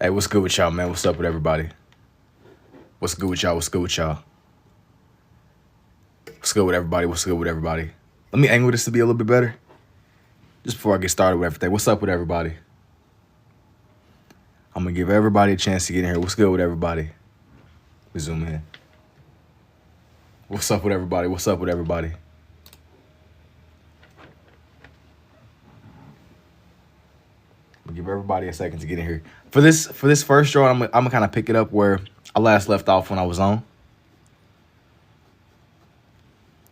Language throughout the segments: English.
Hey, what's good with y'all, man? What's up with everybody? What's good with y'all? What's good with y'all? What's good with everybody? What's good with everybody? Let me angle this to be a little bit better. Just before I get started with everything. What's up with everybody? I'm going to give everybody a chance to get in here. What's good with everybody? We zoom in. What's up with everybody? What's up with everybody? I'm going to give everybody a second to get in here. For this first draw, I'm going to kind of pick it up where I last left off when I was on.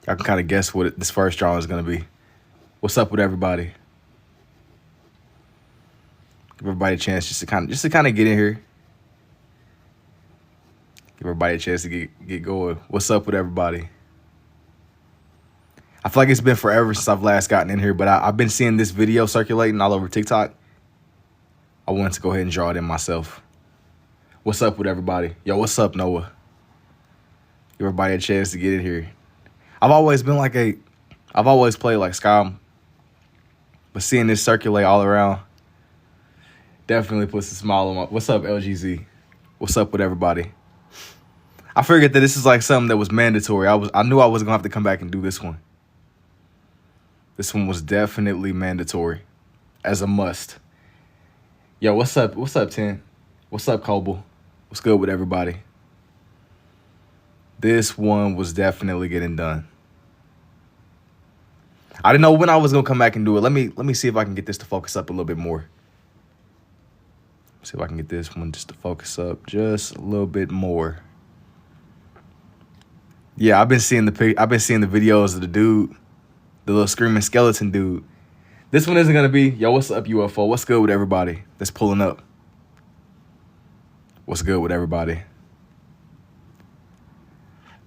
Y'all can kind of guess what this first draw is going to be. What's up with everybody? Give everybody a chance just to kind of get in here. Give everybody a chance to get going. What's up with everybody? I feel like it's been forever since I've last gotten in here, but I've been seeing this video circulating all over TikTok. I wanted to go ahead and draw it in myself. What's up with everybody? Yo, what's up, Noah? Give everybody a chance to get in here. I've always played like Skyrim, but seeing this circulate all around definitely puts a smile on my. What's up, LGZ? What's up with everybody? I figured that this is like something that was mandatory. I knew I was gonna have to come back and do this one. This one was definitely mandatory, as a must. Yo, what's up? What's up, Ten? What's up, Coble? What's good with everybody? This one was definitely getting done. I didn't know when I was gonna come back and do it. Let me see if I can get this to focus up a little bit more. See if I can get this one just to focus up just a little bit more. Yeah, I've been seeing the videos of the dude, the little screaming skeleton dude. This one isn't gonna be, yo, what's up, UFO? What's good with everybody that's pulling up? What's good with everybody?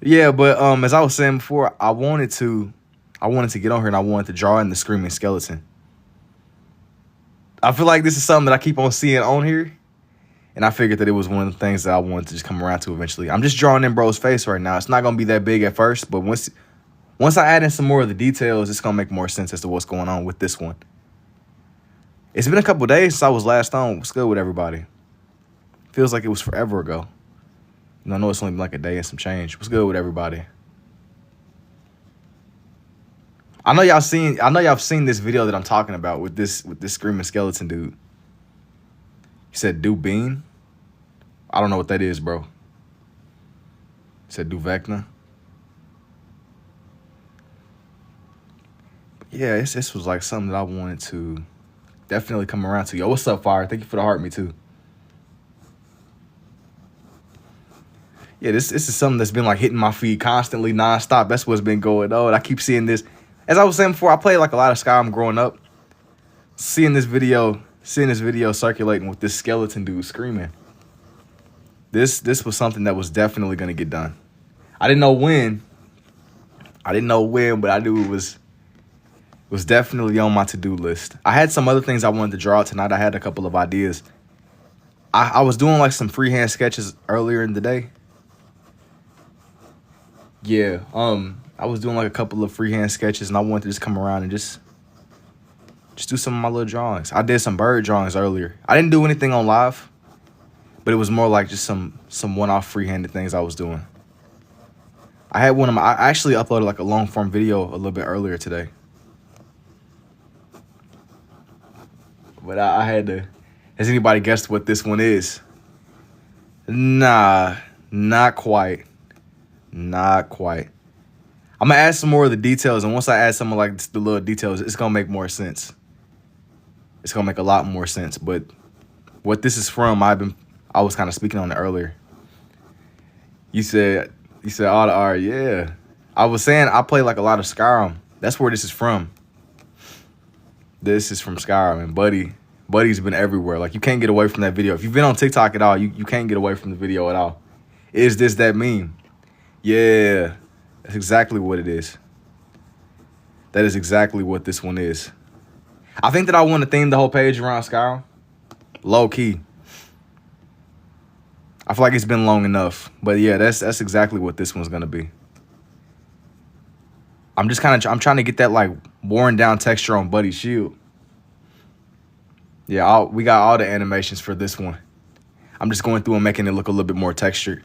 Yeah, but as I was saying before, I wanted to get on here and I wanted to draw in the screaming skeleton. I feel like this is something that I keep on seeing on here, and I figured that it was one of the things that I wanted to just come around to eventually. I'm just drawing in bro's face right now. It's not gonna be that big at first, but once I add in some more of the details, it's gonna make more sense as to what's going on with this one. It's been a couple days since I was last on. What's good with everybody? Feels like it was forever ago. And I know it's only been like a day and some change. What's good with everybody? I know y'all seen this video that I'm talking about with this screaming skeleton dude. He said do Bean. I don't know what that is, bro. He said do Vecna. Yeah, this was like something that I wanted to definitely come around to. Yo, what's up, Fire? Thank you for the heart, me too. Yeah, this is something that's been like hitting my feed constantly, nonstop. That's what's been going on. I keep seeing this. As I was saying before, I played like a lot of Skyrim growing up. Seeing this video circulating with this skeleton dude screaming. This was something that was definitely gonna get done. I didn't know when, but I knew it was definitely on my to-do list. I had some other things I wanted to draw out tonight. I had a couple of ideas. I was doing like some freehand sketches earlier in the day. Yeah, I was doing like a couple of freehand sketches, and I wanted to just come around and just do some of my little drawings. I did some bird drawings earlier. I didn't do anything on live, but it was more like just some one-off freehanded things I was doing. I actually uploaded like a long-form video a little bit earlier today. But I had to. Has anybody guessed what this one is? Nah, not quite. Not quite. I'm gonna add some more of the details, and once I add some of like the little details, it's gonna make more sense. It's gonna make a lot more sense. But what this is from, I was kind of speaking on it earlier. You said all the art, yeah. I was saying I play like a lot of Skyrim. That's where this is from. This is from Skyrim, and Buddy's been everywhere. Like, you can't get away from that video. If you've been on TikTok at all, you can't get away from the video at all. Is this that meme? Yeah, that's exactly what it is. That is exactly what this one is. I think that I want to theme the whole page around Skyrim. Low key. I feel like it's been long enough. But yeah, that's exactly what this one's gonna be. I'm trying to get that like worn down texture on Buddy's shield. Yeah, we got all the animations for this one. I'm just going through and making it look a little bit more textured.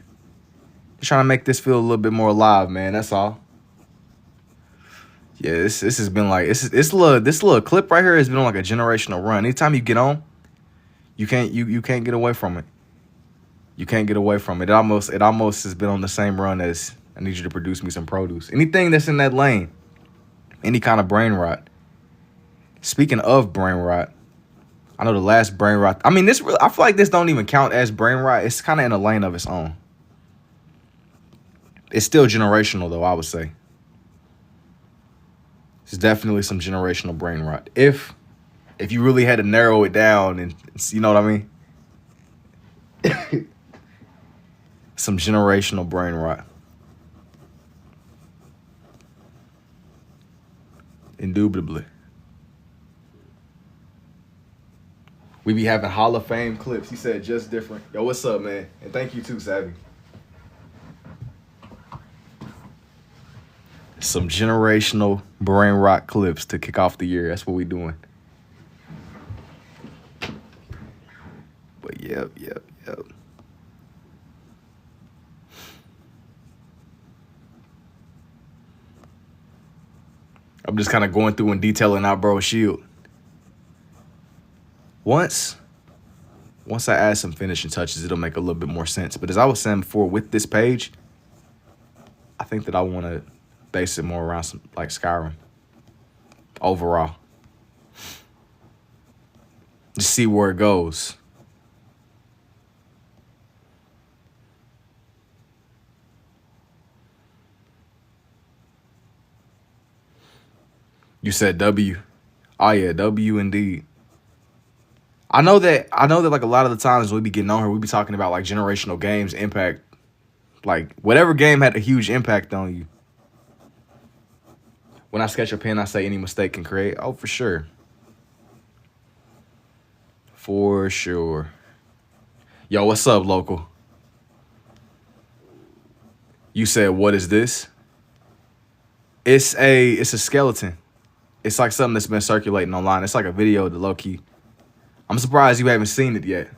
Just trying to make this feel a little bit more alive, man. That's all. Yeah, this has been like this little clip right here has been on like a generational run. Anytime you get on, you can't get away from it. You can't get away from it. It almost has been on the same run as I need you to produce me some produce. Anything that's in that lane, any kind of brain rot. Speaking of brain rot, I know the last brain rot. I mean, I feel like this don't even count as brain rot. It's kind of in a lane of its own. It's still generational though, I would say. It's definitely some generational brain rot. If you really had to narrow it down and you know what I mean? Some generational brain rot. Indubitably. We be having Hall of Fame clips. He said just different. Yo, what's up, man? And thank you too, Savvy. Some generational brain rot clips to kick off the year. That's what we doing. But yep. I'm just kind of going through and detailing out Bro's shield. Once I add some finishing touches, it'll make a little bit more sense. But as I was saying before, with this page, I think that I want to base it more around some like Skyrim overall. Just see where it goes. You said W. Oh yeah, W indeed. I know that like a lot of the times we be getting on here, we be talking about like generational games, impact. Like whatever game had a huge impact on you. When I sketch a pen, I say any mistake can create. Oh, for sure. For sure. Yo, what's up, local? You said, what is this? It's a skeleton. It's like something that's been circulating online. It's like a video, the low key. I'm surprised you haven't seen it yet.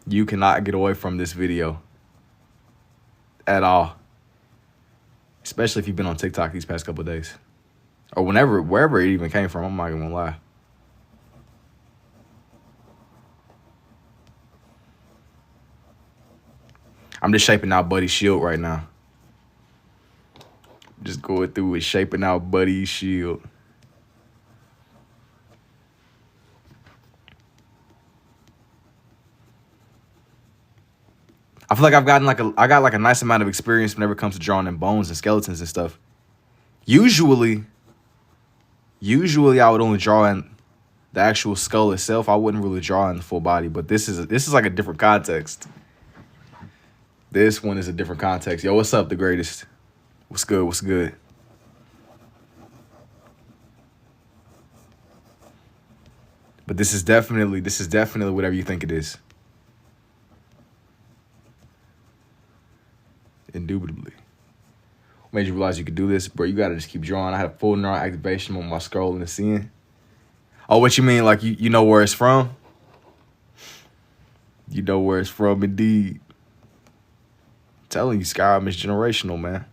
You cannot get away from this video at all. Especially if you've been on TikTok these past couple of days. Or wherever it even came from, I'm not even gonna lie. I'm just shaping out Buddy's shield right now. Just going through it, shaping out Buddy's shield. I feel like I got like a nice amount of experience whenever it comes to drawing in bones and skeletons and stuff. Usually I would only draw in the actual skull itself. I wouldn't really draw in the full body, but this is like a different context. This one is a different context. Yo, what's up, the greatest? What's good? What's good? But this is definitely whatever you think it is. Indubitably. What made you realize you could do this? Bro, you gotta just keep drawing. I had a full neural activation on my scroll and the seeing. Oh, what you mean? Like you know where it's from? You know where it's from, indeed. I'm telling you, Skyrim is generational, man.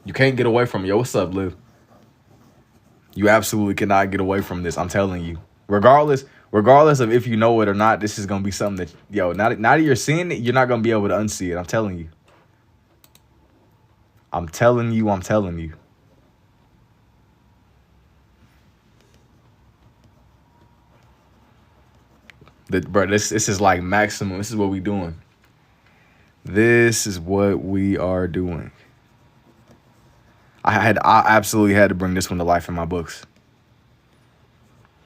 You can't get away from it. Yo, what's up, Liv? You absolutely cannot get away from this. I'm telling you. Regardless of if you know it or not, this is going to be something that, yo, now that you're seeing it, you're not going to be able to unsee it. I'm telling you. I'm telling you. Bro, this is like maximum. This is what we doing. This is what we are doing. I absolutely had to bring this one to life in my books.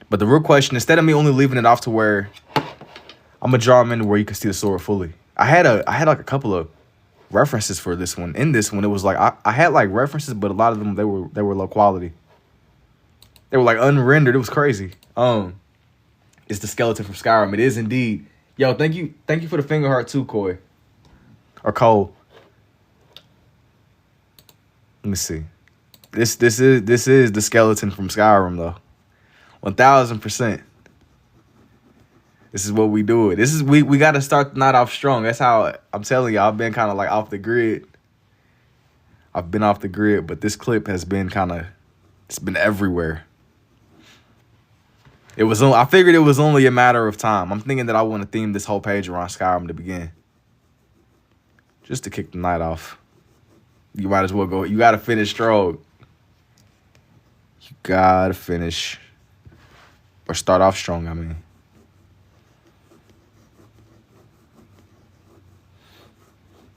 But the real question, instead of me only leaving it off to where I'm gonna draw them into where you can see the sword fully. I had like a couple of references for this one. In this one, it was like I had like references, but a lot of them they were low quality. They were like unrendered. It was crazy. It's the skeleton from Skyrim. It is indeed. Yo, thank you for the finger heart too, Coy. Or Cole. Let me see. This is the skeleton from Skyrim though. 1000%. This is what we do it. This is we got to start the night off strong. That's how I'm telling you. I've been kind of like off the grid. I've been off the grid, but this clip has been it's been everywhere. I figured it was only a matter of time. I'm thinking that I want to theme this whole page around Skyrim to begin. Just to kick the night off. You might as well go. You got to finish strong. You got to finish. Or start off strong, I mean.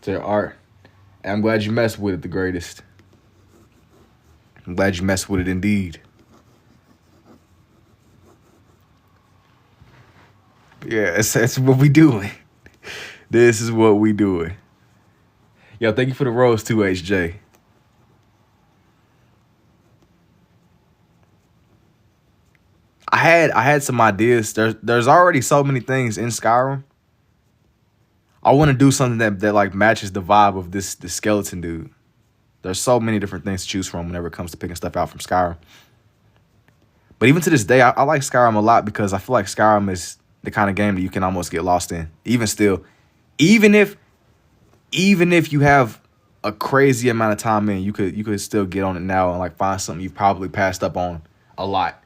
To your art. And I'm glad you messed with it the greatest. I'm glad you messed with it indeed. Yeah, that's what we doing. This is what we doing. Yo, thank you for the rose too, HJ. I had some ideas. There's already so many things in Skyrim. I want to do something that like matches the vibe of this skeleton dude. There's so many different things to choose from whenever it comes to picking stuff out from Skyrim. But even to this day, I like Skyrim a lot because I feel like Skyrim is the kind of game that you can almost get lost in. Even still, even if you have a crazy amount of time in, you could still get on it now and like find something you've probably passed up on a lot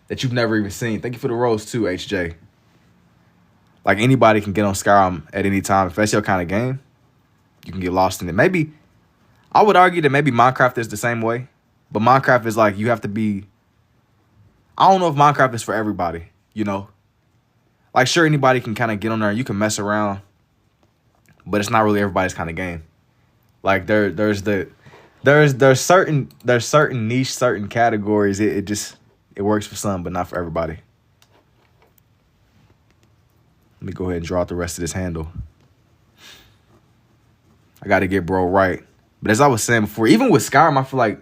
that you've never even seen. Thank you for the rose too, HJ. Like anybody can get on Skyrim at any time. If that's your kind of game, you can get lost in it. Maybe I would argue that maybe Minecraft is the same way, but Minecraft is like you have to be. I don't know if Minecraft is for everybody, you know. Like sure, anybody can kind of get on there and you can mess around, but it's not really everybody's kind of game. Like there's certain niche, certain categories. It works for some, but not for everybody. Let me go ahead and draw out the rest of this handle. I got to get bro right. But as I was saying before, even with Skyrim, I feel like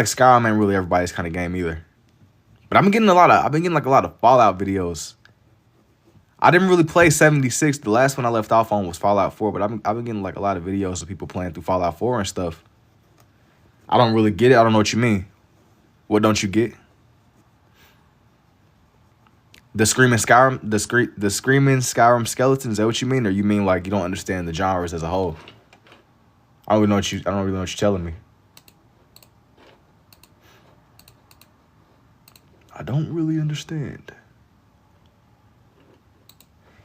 Skyrim ain't really everybody's kind of game either. But I've been getting a lot of Fallout videos. I didn't really play 76. The last one I left off on was Fallout 4, but I've been getting like a lot of videos of people playing through Fallout 4 and stuff. I don't really get it. I don't know what you mean. What don't you get? The screaming Skyrim skeletons, is that what you mean? Or you mean like you don't understand the genres as a whole? I don't really know what you're telling me. I don't really understand.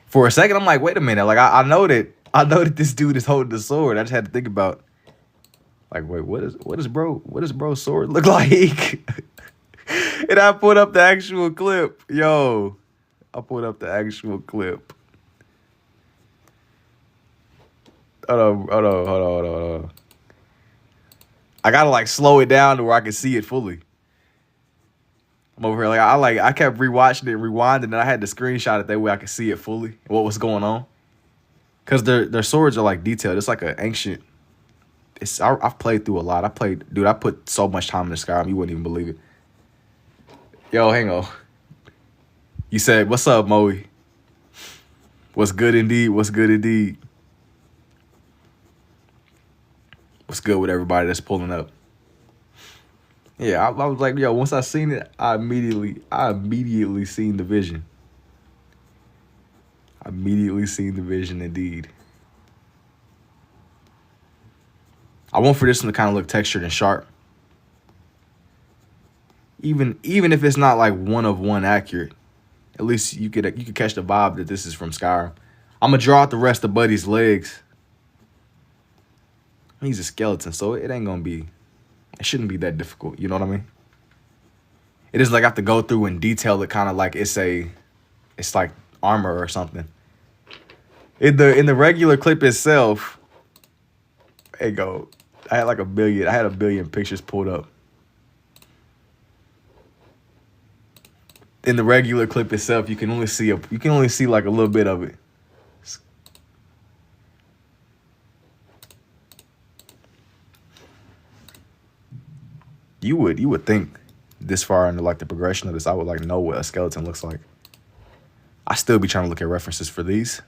For a second, I'm like, wait a minute. Like I know that this dude is holding the sword. I just had to think about, like, wait, what does bro's sword look like? And I put up the actual clip. Yo, I put up the actual clip. Hold on. I gotta like slow it down to where I can see it fully. I'm over here I kept rewatching it, rewinding, and I had to screenshot it that way I could see it fully, what was going on. Cause their swords are like detailed. It's like an ancient. I've played through a lot. I put so much time in this Skyrim, you wouldn't even believe it. Yo, hang on. You said, what's up, Moe? What's good indeed? What's good indeed? What's good with everybody that's pulling up? Yeah, I was like, yo, once I seen it, I immediately seen the vision. I immediately seen the vision indeed. I want for this one to kind of look textured and sharp. Even if it's not like one of one accurate, at least you could catch the vibe that this is from Skyrim. I'm gonna draw out the rest of Buddy's legs. He's a skeleton, so it shouldn't be that difficult. You know what I mean? It is like I have to go through and detail it kind of like it's like armor or something. In the regular clip itself, there you go. I had a billion pictures pulled up. In the regular clip itself, you can only see like a little bit of it. You would think this far into like the progression of this, I would like know what a skeleton looks like. I still be trying to look at references for these,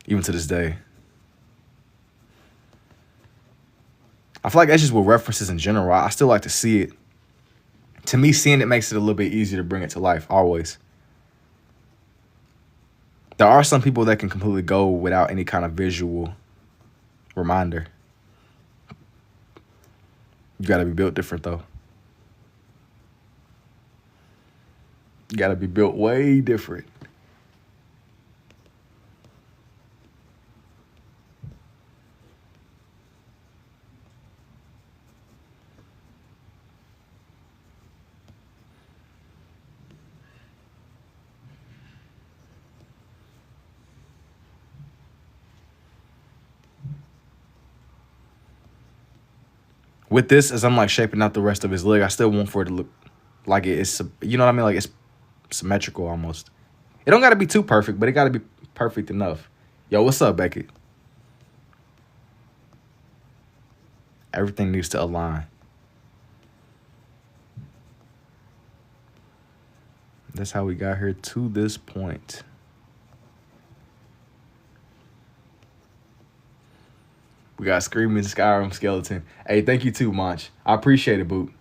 even to this day. I feel like that's just with references in general. I still like to see it. To me, seeing it makes it a little bit easier to bring it to life, always. There are some people that can completely go without any kind of visual reminder. You got to be built different, though. You got to be built way different. With this, as I'm like shaping out the rest of his leg, I still want for it to look like it's, you know what I mean? Like it's symmetrical almost. It don't got to be too perfect, but it got to be perfect enough. Yo, what's up, Beckett? Everything needs to align. That's how we got here to this point. We got Screaming Skyrim Skeleton. Hey, thank you too, Monch. I appreciate it, Boot.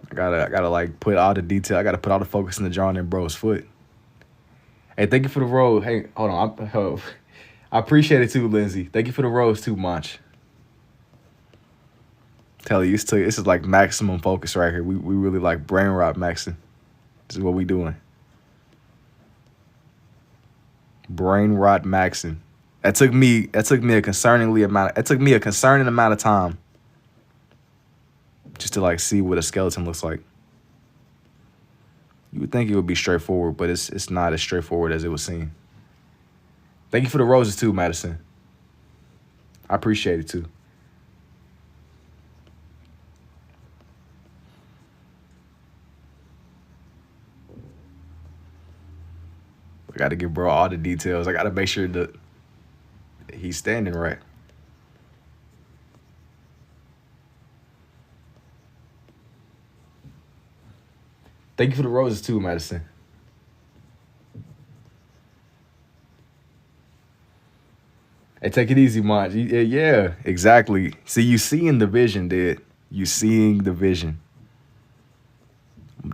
I gotta like put all the detail. I gotta put all the focus in the drawing in bro's foot. Hey, thank you for the rose. Hey, hold on. I appreciate it too, Lindsay. Thank you for the rose too, Monch. Tell you, this is like maximum focus right here. We really like brain rot maxing. This is what we doing. Brain rot maxing. It took me a concerning amount of time just to like see what a skeleton looks like. You would think it would be straightforward, but it's not as straightforward as it was seen. Thank you for the roses too, Madison. I appreciate it too. I got to give bro all the details. I got to make sure that he's standing right. Thank you for the roses too, Madison. Hey, take it easy, Monch. Yeah, exactly. See, you seeing the vision, dude. You seeing the vision.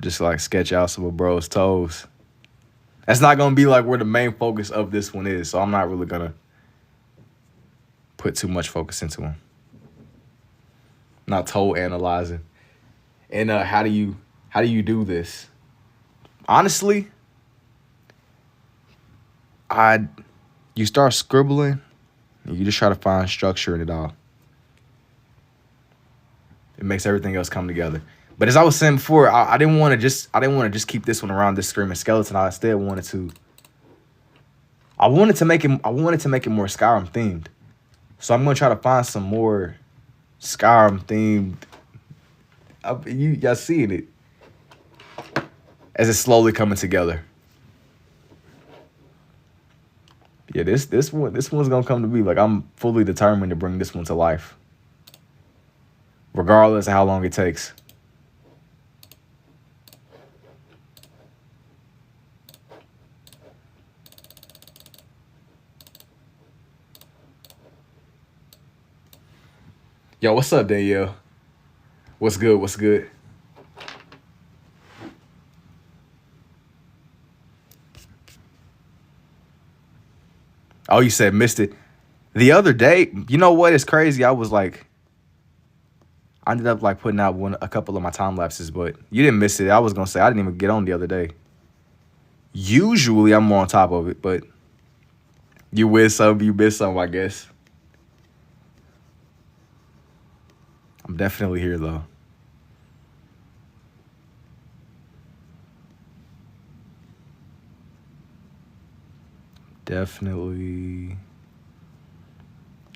Just like sketch out some of bro's toes. That's not going to be like where the main focus of this one is, so I'm not really going to put too much focus into them. Not toe analyzing. And how do you do this? Honestly, you start scribbling and you just try to find structure in it all. It makes everything else come together. But as I was saying before, I didn't want to just keep this one around this Screaming Skeleton. I instead wanted to make it more Skyrim themed. So I'm gonna try to find some more Skyrim themed. Y'all seeing it as it's slowly coming together. Yeah, this one's gonna come to be. Like, I'm fully determined to bring this one to life, regardless of how long it takes. Yo, what's up, Danielle? What's good? What's good? Oh, you said missed it. The other day, you know what is crazy? I ended up like putting out a couple of my time lapses, but you didn't miss it. I was gonna say I didn't even get on the other day. Usually I'm more on top of it, but you miss some, I guess. I'm definitely here though. Definitely.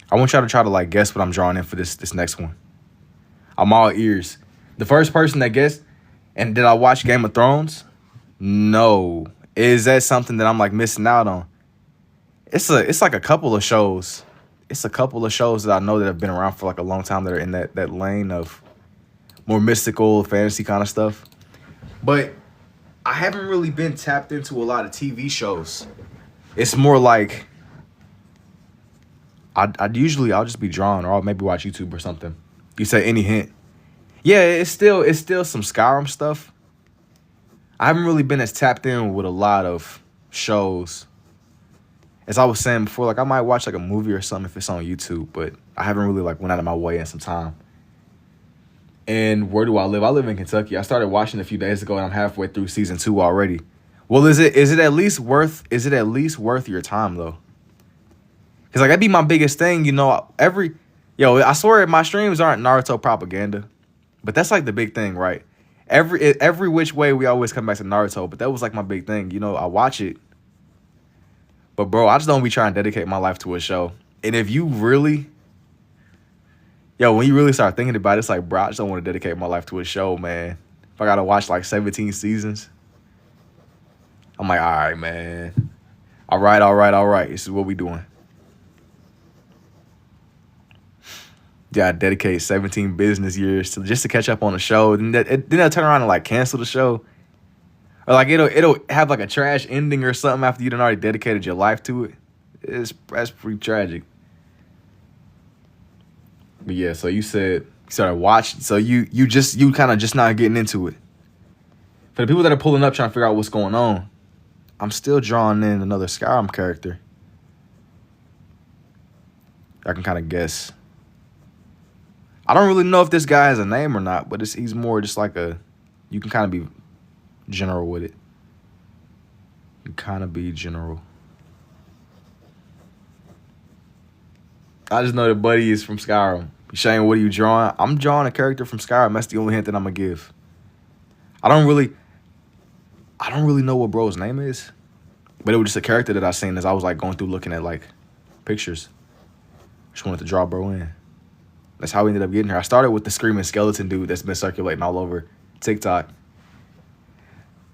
I want y'all to try to like guess what I'm drawing in for this next one. I'm all ears. The first person that guessed, and did I watch Game of Thrones? No. Is that something that I'm like missing out on? It's like a couple of shows. It's a couple of shows that I know that have been around for like a long time that are in that lane of more mystical fantasy kind of stuff. But I haven't really been tapped into a lot of TV shows. It's more like I'll just be drawing, or I'll maybe watch YouTube or something. You say any hint? Yeah, it's still some Skyrim stuff. I haven't really been as tapped in with a lot of shows. As I was saying before, like I might watch like a movie or something if it's on YouTube, but I haven't really like went out of my way in some time. And where do I live? I live in Kentucky. I started watching a few days ago, and I'm halfway through season 2 already. Well, is it at least worth your time though? Because like that'd be my biggest thing, you know. I swear my streams aren't Naruto propaganda, but that's like the big thing, right? Every which way we always come back to Naruto, but that was like my big thing, you know. I watch it, but bro, I just don't be trying to dedicate my life to a show. And if you really, when you really start thinking about it, it's like, bro, I just don't want to dedicate my life to a show, man. If I gotta watch like 17 seasons, I'm like, all right, man. All right. This is what we doing. Yeah, I dedicate 17 business years just to catch up on the show. Then they'll turn around and like cancel the show. Or like it'll have like a trash ending or something after you done already dedicated your life to it. That's pretty tragic. But yeah, so you said you started watching. So you kind of just not getting into it. For the people that are pulling up trying to figure out what's going on, I'm still drawing in another Skyrim character. I can kind of guess. I don't really know if this guy has a name or not, but he's more just like you can kind of be general with it. You kind of be general. I just know that Buddy is from Skyrim. Shane, what are you drawing? I'm drawing a character from Skyrim. That's the only hint that I'm gonna give. I don't really know what bro's name is, but it was just a character that I seen as I was like going through looking at like pictures. Just wanted to draw bro in. That's how we ended up getting here. I started with the screaming skeleton dude that's been circulating all over TikTok.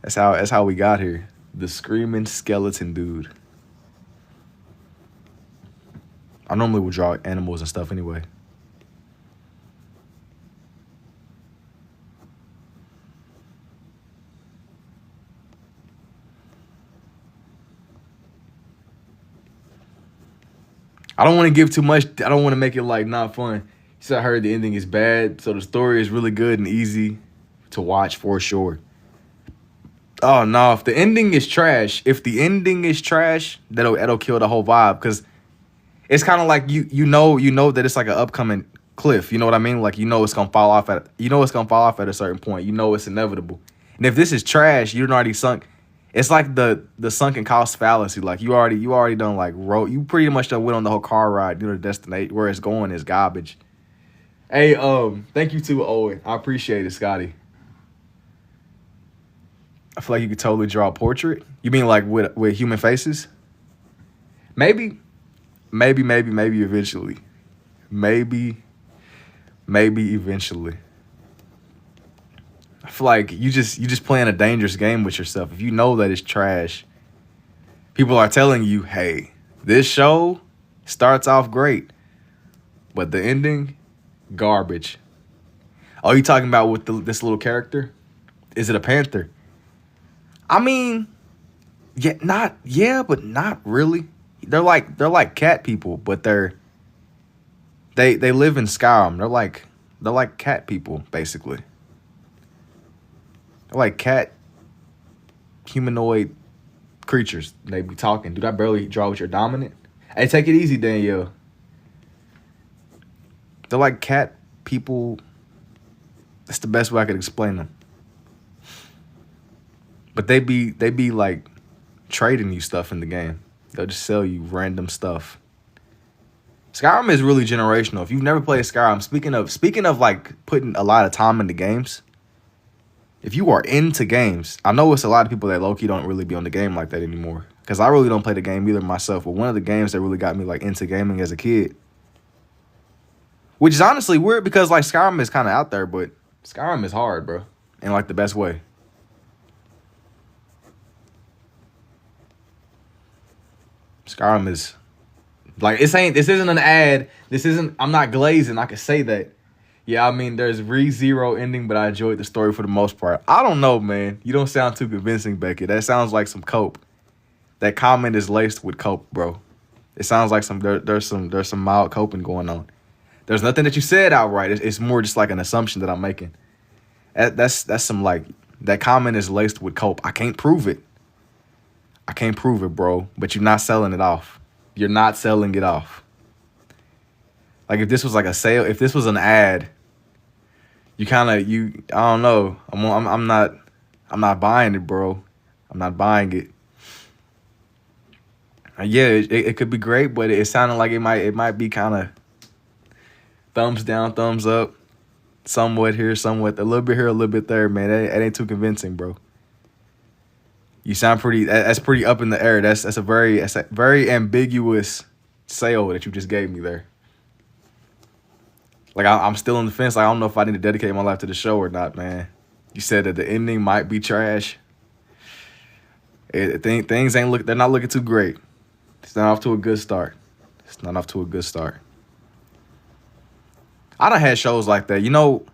That's how we got here. The screaming skeleton dude. I normally would draw animals and stuff anyway. I don't want to give too much. I don't want to make it like not fun. So I heard the ending is bad, so the story is really good and easy to watch for sure. Oh no, if the ending is trash, that'll kill the whole vibe, because it's kind of like you know that it's like an upcoming cliff. You know what I mean? Like it's gonna fall off at a certain point. You know it's inevitable. And if this is trash, you're already sunk. It's like the sunken cost fallacy. Like you already done like wrote. You pretty much done went on the whole car ride. You know the destination where it's going is garbage. Hey, thank you too, Owen. I appreciate it, Scotty. I feel like you could totally draw a portrait. You mean like with human faces? Maybe eventually. Maybe eventually. I feel like you just playing a dangerous game with yourself. If you know that it's trash, people are telling you, hey, this show starts off great, but the ending, garbage. Oh, you talking about with this little character? Is it a panther? I mean, but not really. They're like cat people, but they live in Skyrim. They're like cat people, basically. They're like cat humanoid creatures. They be talking. Dude, I barely draw with your dominant. Hey, take it easy, Danielle. They're like cat people. That's the best way I could explain them. But they be like trading you stuff in the game. They'll just sell you random stuff. Skyrim is really generational. If you've never played Skyrim, speaking of like putting a lot of time into games, if you are into games, I know it's a lot of people that low-key don't really be on the game like that anymore. Because I really don't play the game either myself. But one of the games that really got me like into gaming as a kid, which is honestly weird because like Skyrim is kind of out there, but Skyrim is hard, bro, in like the best way. Skyrim is like, this isn't an ad. I'm not glazing. I can say that. Yeah, I mean, there's ReZero ending, but I enjoyed the story for the most part. I don't know, man. You don't sound too convincing, Becky. That sounds like some cope. That comment is laced with cope, bro. It sounds like there's some mild coping going on. There's nothing that you said outright. It's more just like an assumption that I'm making. That's some like, that comment is laced with cope. I can't prove it. I can't prove it, bro. But you're not selling it off. You're not selling it off. Like if this was like a sale, if this was an ad, you kind of I don't know. I'm not buying it, bro. I'm not buying it. Yeah, it could be great, but it sounded like it might be kind of thumbs down, thumbs up, somewhat here, somewhat a little bit here, a little bit there, man. That ain't too convincing, bro. You sound pretty. That's pretty up in the air. That's a very ambiguous sale that you just gave me there. Like I'm still on the fence. Like, I don't know if I need to dedicate my life to the show or not, man. You said that the ending might be trash. Things ain't look. They're not looking too great. It's not off to a good start. It's not off to a good start. I done had shows like that. You know,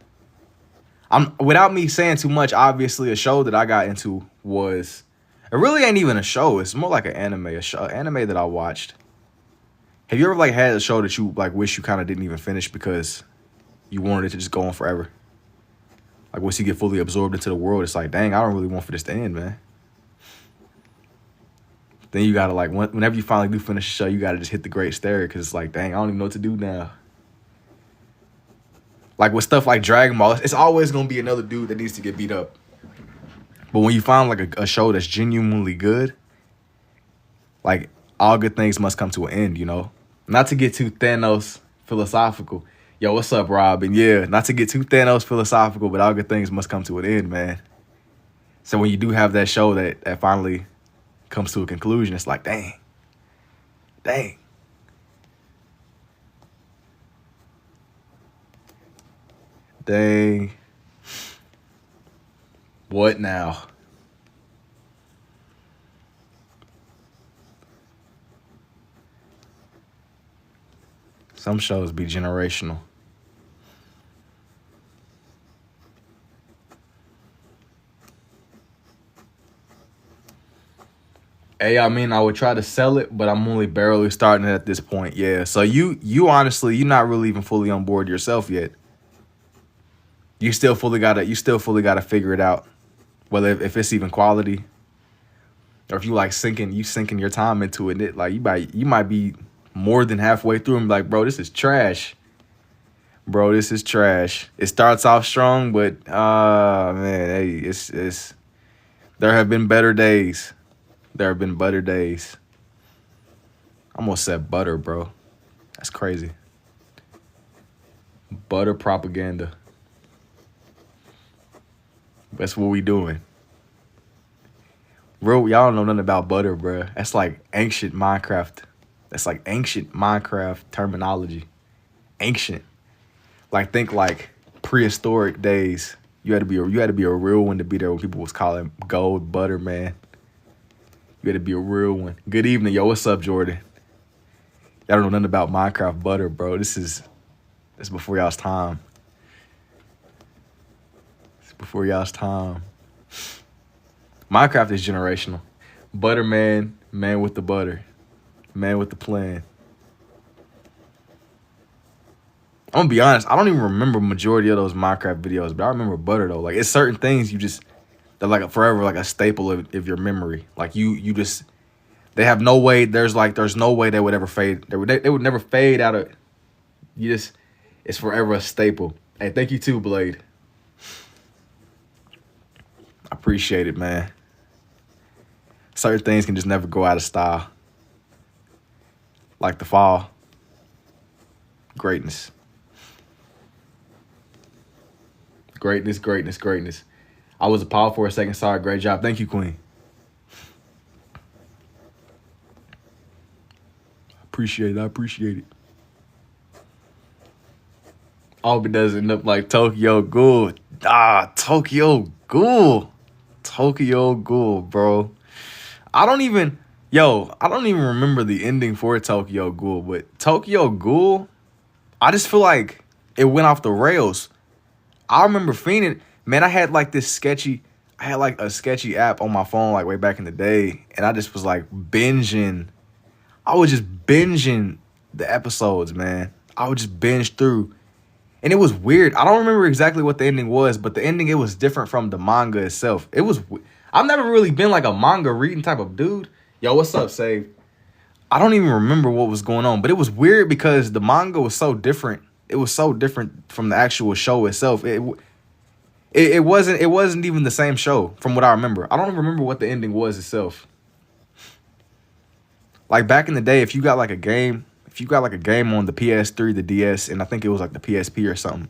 without me saying too much, obviously a show that I got into was, it really ain't even a show. It's more like an anime, anime that I watched. Have you ever like had a show that you like wish you kind of didn't even finish because you wanted it to just go on forever? Like once you get fully absorbed into the world, it's like, dang, I don't really want for this to end, man. Then you gotta like, whenever you finally do finish the show, you gotta just hit the great stare because it's like, dang, I don't even know what to do now. Like with stuff like Dragon Ball, it's always gonna be another dude that needs to get beat up. But when you find like a show that's genuinely good, like all good things must come to an end, you know? Not to get too Thanos philosophical. Yo, what's up, Rob? And yeah, not to get too Thanos philosophical, but all good things must come to an end, man. So when you do have that show that finally comes to a conclusion, it's like, dang. What now? Some shows be generational. Hey, I mean, I would try to sell it, but I'm only barely starting it at this point. Yeah. So you honestly, you're not really even fully on board yourself yet. You still fully gotta figure it out. Whether if it's even quality. Or if you like sinking your time into it. Like you might be more than halfway through and be like, bro, this is trash. Bro, this is trash. It starts off strong, but man, hey, it's there have been better days. There have been better days. I almost said butter, bro. That's crazy. Butter propaganda. That's what we doing. Bro, y'all don't know nothing about butter, bro. That's like ancient Minecraft. That's like ancient Minecraft terminology. Ancient. Like think like prehistoric days. You had to be a real one to be there when people was calling gold butter, man. You had to be a real one. Good evening, yo. What's up, Jordan? Y'all don't know nothing about Minecraft butter, bro. This is before y'all's time. It's before y'all's time. Minecraft is generational. Butter man with the butter. Man with the plan. I'm gonna be honest, I don't even remember majority of those Minecraft videos, but I remember butter though. Like it's certain things they're like forever like a staple of your memory. Like you just, they have no way, there's no way they would ever fade. They would never fade out of, it's forever a staple. Hey, thank you too, Blade. I appreciate it, man. Certain things can just never go out of style. Like the fall. Greatness. Greatness. I was a pause for a second. Sorry, great job. Thank you, Queen. I appreciate it. I hope it doesn't end up like Tokyo Ghoul. Tokyo Ghoul, bro. I don't even remember the ending for Tokyo Ghoul, but Tokyo Ghoul, I just feel like it went off the rails. I remember fiending, man, I had like a sketchy app on my phone like way back in the day, and I just was like binging. I was just binging the episodes, man. I would just binge through. And it was weird. I don't remember exactly what the ending was, but the ending, it was different from the manga itself. I've never really been like a manga reading type of dude. Yo, what's up, Save? I don't even remember what was going on, but it was weird because the manga was so different. It was so different from the actual show itself. It wasn't even the same show from what I remember. I don't remember what the ending was itself. Like back in the day, if you got like a game on the PS3, the DS, and I think it was like the PSP or something,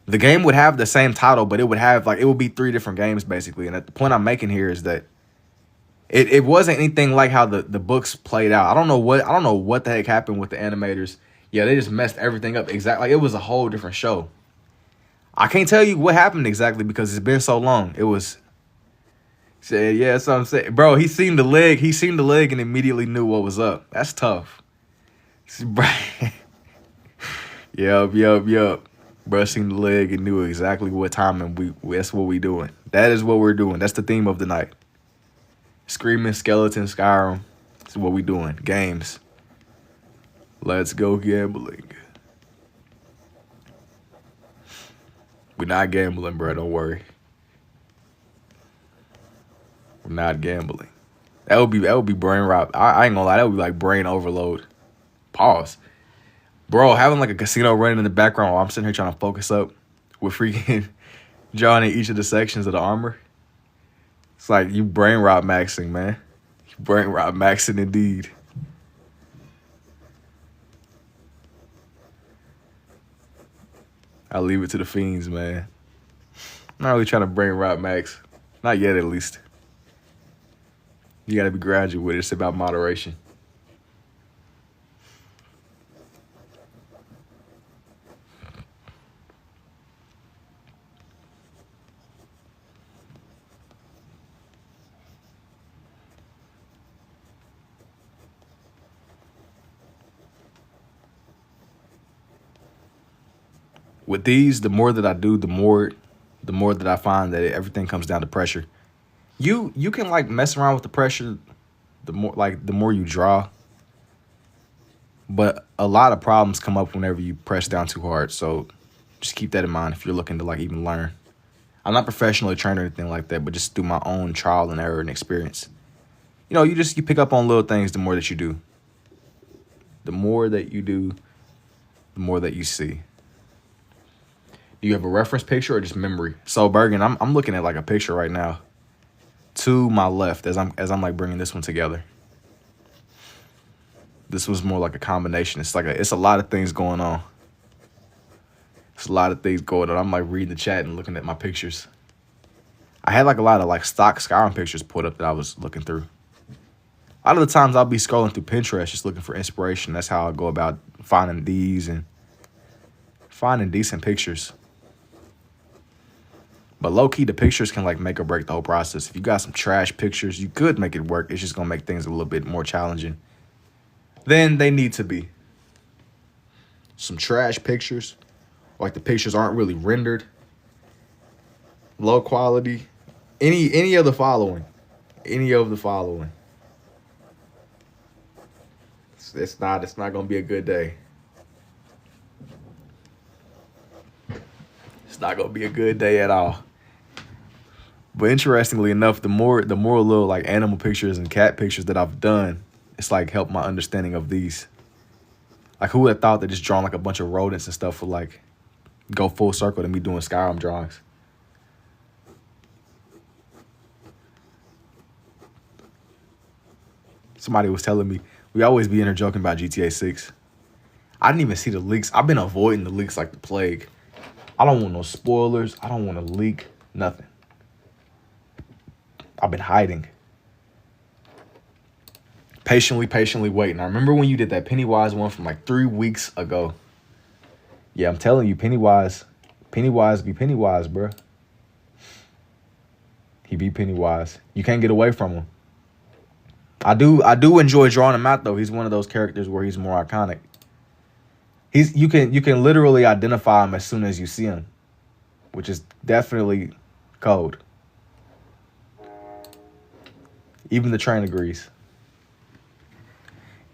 the game would have the same title, but it would be three different games basically. And at the point I'm making here is that it wasn't anything like how the books played out. I don't know what the heck happened with the animators. Yeah, they just messed everything up exactly. Like it was a whole different show. I can't tell you what happened exactly because it's been so long. It was said, yeah, that's what I'm saying. Bro, he seen the leg and immediately knew what was up. That's tough. Yup. Bro seen the leg and knew exactly what time and that's what we doing. That is what we're doing. That's the theme of the night. Screaming skeleton Skyrim. That's what we doing. Games. Let's go gambling. We're not gambling, bro. Don't worry. We're not gambling. That would be brain rot. I ain't gonna lie. That would be like brain overload. Pause. Bro, having like a casino running in the background while I'm sitting here trying to focus up with freaking John in each of the sections of the armor. It's like you brain rot maxing, man. You brain rot maxing indeed. I'll leave it to the fiends, man. I'm not really trying to brain rot max. Not yet, at least. You gotta be gradual with it. It's about moderation. With these, the more that I do, the more that I find that everything comes down to pressure. You can like mess around with the pressure the more you draw, but a lot of problems come up whenever you press down too hard. So just keep that in mind if you're looking to like even learn. I'm not professionally trained or anything like that, but just through my own trial and error and experience. You pick up on little things the more that you do. The more that you do, the more that you see. Do you have a reference picture or just memory? So Bergen, I'm looking at like a picture right now to my left as I'm like bringing this one together. This was more like a combination. It's a lot of things going on. It's a lot of things going on. I'm like reading the chat and looking at my pictures. I had like a lot of like stock Skyrim pictures put up that I was looking through. A lot of the times I'll be scrolling through Pinterest just looking for inspiration. That's how I go about finding these and finding decent pictures. But low-key, the pictures can like make or break the whole process. If you got some trash pictures, you could make it work. It's just going to make things a little bit more challenging than they need to be. Some trash pictures, like the pictures aren't really rendered, low quality, any of the following. Any of the following. It's not going to be a good day. It's not going to be a good day at all. But interestingly enough, the more little like animal pictures and cat pictures that I've done, it's like helped my understanding of these. Like who would have thought that just drawing like a bunch of rodents and stuff would like go full circle to me doing Skyrim drawings. Somebody was telling me we always be in here joking about GTA 6. I didn't even see the leaks. I've been avoiding the leaks like the plague. I don't want no spoilers. I don't want to leak nothing. I've been hiding. Patiently waiting. I remember when you did that Pennywise one from like 3 weeks ago. Yeah, I'm telling you, Pennywise be Pennywise, bro. He be Pennywise. You can't get away from him. I do enjoy drawing him out though. He's one of those characters where he's more iconic. You can literally identify him as soon as you see him, which is definitely code. Even the train agrees.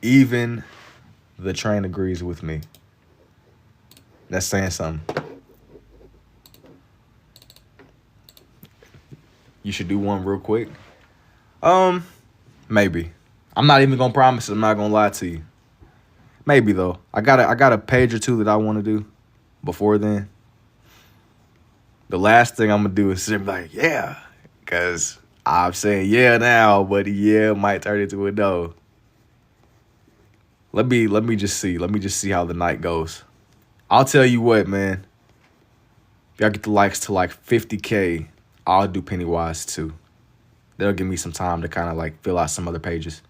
Even the train agrees with me. That's saying something. You should do one real quick. Maybe. I'm not even gonna promise it. I'm not gonna lie to you. Maybe though. I got a page or two that I want to do before then. The last thing I'm gonna do is sit like, yeah, because I'm saying yeah now, but yeah might turn into a no. Let me just see. Let me just see how the night goes. I'll tell you what, man. If y'all get the likes to like 50K, I'll do Pennywise too. That'll give me some time to kind of like fill out some other pages.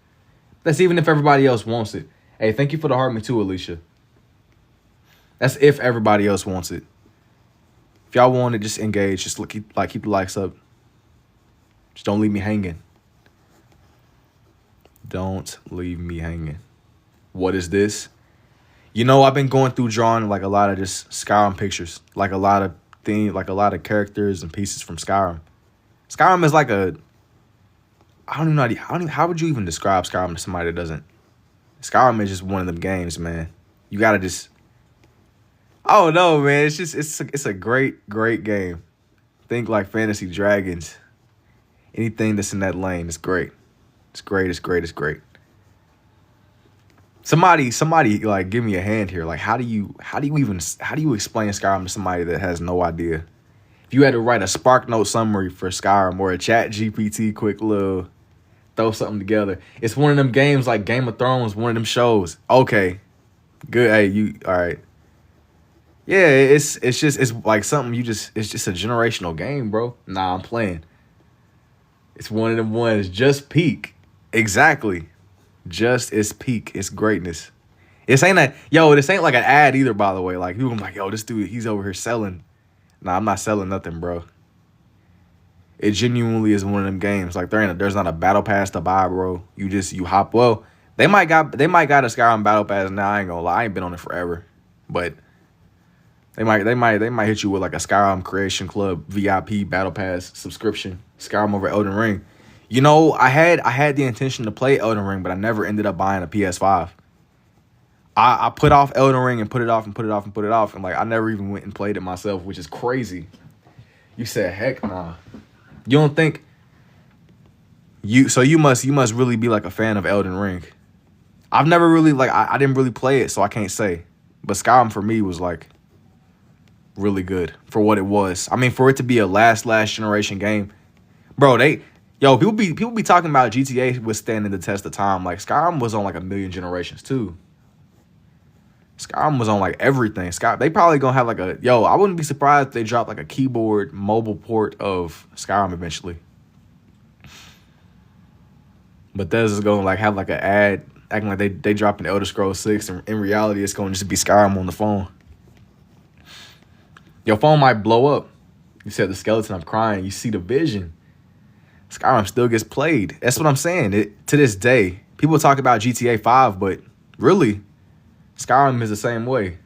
That's even if everybody else wants it. Hey, thank you for the heart me too, Alicia. That's if everybody else wants it. If y'all want it, just engage. Just keep the likes up. Just don't leave me hanging. Don't leave me hanging. What is this? You know, I've been going through drawing like a lot of just Skyrim pictures, like a lot of things, like a lot of characters and pieces from Skyrim. Skyrim is like a, I don't even know, how would you even describe Skyrim to somebody that doesn't? Skyrim is just one of them games, man. You gotta just, I don't know, man. It's a great game. Think like Fantasy Dragons. Anything that's in that lane is great. It's great. Somebody, like, give me a hand here. Like, how do you explain Skyrim to somebody that has no idea? If you had to write a SparkNote summary for Skyrim or a Chat GPT quick little throw something together, it's one of them games like Game of Thrones, one of them shows. Okay, good. Hey, you all right? Yeah, it's like something it's just a generational game, bro. Nah, I'm playing. It's one of them ones. Just peak. Exactly. Just its peak. It's greatness. This ain't like an ad either, by the way. Like, people are like, yo, this dude, he's over here selling. Nah, I'm not selling nothing, bro. It genuinely is one of them games. Like, there's not a battle pass to buy, bro. You hop. Well, they might got a Skyrim battle pass now. I ain't gonna lie. I ain't been on it forever. But they might hit you with like a Skyrim Creation Club VIP battle pass subscription. Skyrim over Elden Ring. You know, I had the intention to play Elden Ring, but I never ended up buying a PS5. I put off Elden Ring and put it off, and like I never even went and played it myself, which is crazy. You said, heck nah. You don't think you must really be like a fan of Elden Ring. I've never really I didn't really play it, so I can't say. But Skyrim for me was like really good for what it was. I mean, for it to be a last generation game, bro. People be talking about GTA withstanding the test of time. Like, Skyrim was on like a million generations too. Skyrim was on like everything. They probably gonna have like I wouldn't be surprised if they drop like a keyboard mobile port of Skyrim eventually. But Bethesda's gonna like have like an ad acting like they dropping Elder Scrolls 6, and in reality it's gonna just be Skyrim on the phone. Your phone might blow up. You said the skeleton, I'm crying. You see the vision. Skyrim still gets played. That's what I'm saying. To this day, people talk about GTA 5, but really, Skyrim is the same way.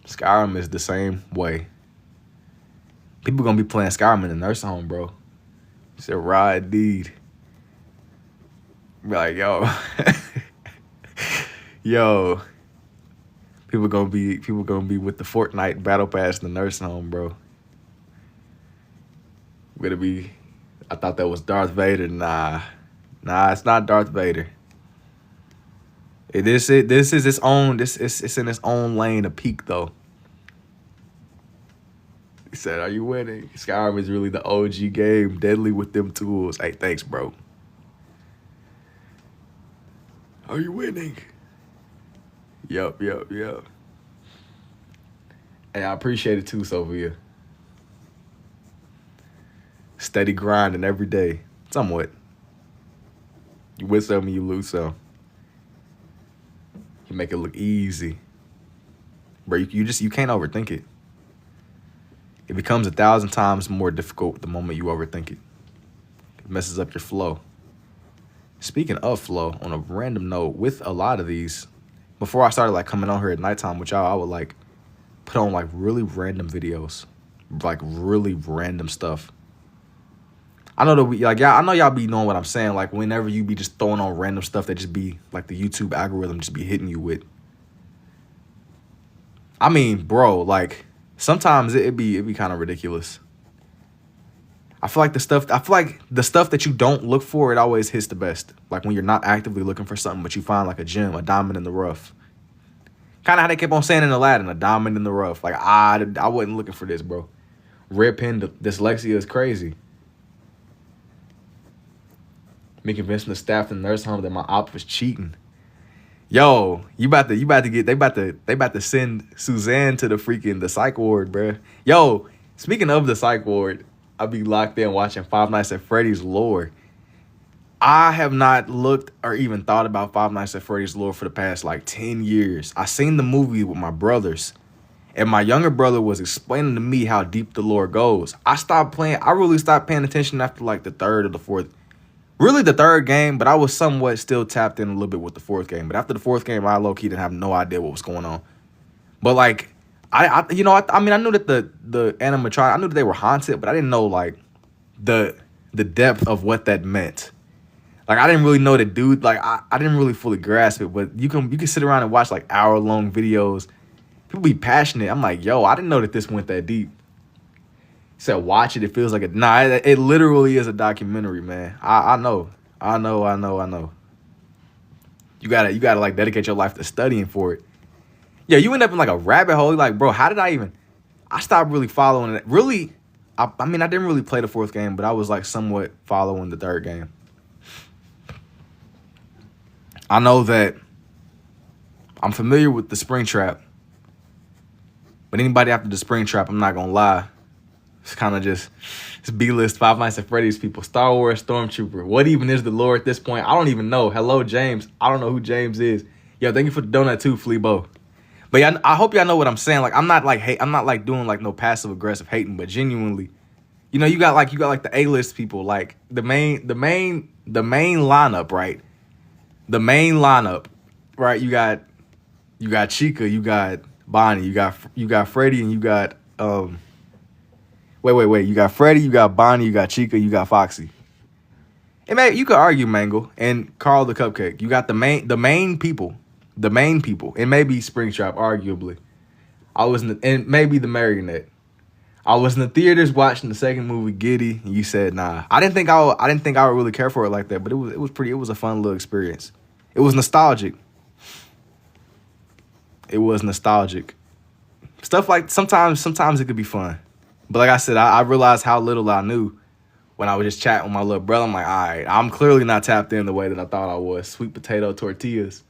Skyrim is the same way. People gonna be playing Skyrim in the nursing home, bro. You said, right, indeed. Be like, yo. Yo. People gonna be with the Fortnite battle pass in the nursing home, bro. Gonna be. I thought that was Darth Vader. Nah, it's not Darth Vader. This is its own. It's in its own lane of peak though. He said, "Are you winning?" Skyrim is really the OG game, deadly with them tools. Hey, thanks, bro. Are you winning? Yup. Hey, I appreciate it too, Sophia. Steady grinding every day. Somewhat. You win some and you lose some. You make it look easy. Bro, you can't overthink it. It becomes 1,000 times more difficult the moment you overthink it. It messes up your flow. Speaking of flow, on a random note, with a lot of these, before I started like coming on here at nighttime with y'all, I would like put on like really random videos. Like really random stuff. I know I know y'all be knowing what I'm saying. Like, whenever you be just throwing on random stuff that just be like the YouTube algorithm just be hitting you with. I mean, bro, like sometimes it be kind of ridiculous. I feel like the stuff that you don't look for, it always hits the best. Like when you're not actively looking for something, but you find like a gem, a diamond in the rough. Kind of how they kept on saying in Aladdin, a diamond in the rough. Like I wasn't looking for this, bro. Red pen dyslexia is crazy. Me convincing the staff in the nurse home that my op was cheating. Yo, they about to send Suzanne to the psych ward, bro. Yo, speaking of the psych ward, I'll be locked in watching Five Nights at Freddy's lore. I have not looked or even thought about Five Nights at Freddy's lore for the past like 10 years. I seen the movie with my brothers, and my younger brother was explaining to me how deep the lore goes. I really stopped paying attention after like the third or the fourth. Really the third game, but I was somewhat still tapped in a little bit with the fourth game. But after the fourth game, I low-key didn't have no idea what was going on. But like, I knew that the animatronic, I knew that they were haunted, but I didn't know like the depth of what that meant. Like I didn't really know the dude. Like I didn't really fully grasp it. But you can sit around and watch like hour-long videos. People be passionate. I'm like, yo, I didn't know that this went that deep. Said watch it. It feels like it. Nah, it literally is a documentary, man. I know. You gotta like dedicate your life to studying for it. Yeah, you end up in like a rabbit hole. You're like, bro, how did I stopped really following it. Really, I didn't really play the fourth game, but I was like somewhat following the third game. I know that I'm familiar with the Springtrap, but anybody after the Springtrap, I'm not gonna lie. It's kind of just B-list Five Nights at Freddy's people. Star Wars Stormtrooper. What even is the lore at this point? I don't even know. Hello, James. I don't know who James is. Yo, thank you for the donut too, Fleebo. But yeah, I hope y'all know what I'm saying. Like, I'm not like doing like no passive aggressive hating, but genuinely, you know, you got like the A-list people, like the main lineup, right? The main lineup, right? You got Chica, you got Bonnie, you got Freddy, and you got Wait. You got Freddy, you got Bonnie, you got Chica, you got Foxy. And you could argue Mangle and Carl the Cupcake. You got the main people. And maybe Springtrap, arguably. And maybe the Marionette. I was in the theaters watching the second movie, Giddy, and you said nah. I didn't think I would really care for it like that, but it was a fun little experience. It was nostalgic. Stuff like sometimes it could be fun. But like I said, I realized how little I knew when I was just chatting with my little brother. I'm like, all right, I'm clearly not tapped in the way that I thought I was. Sweet potato tortillas.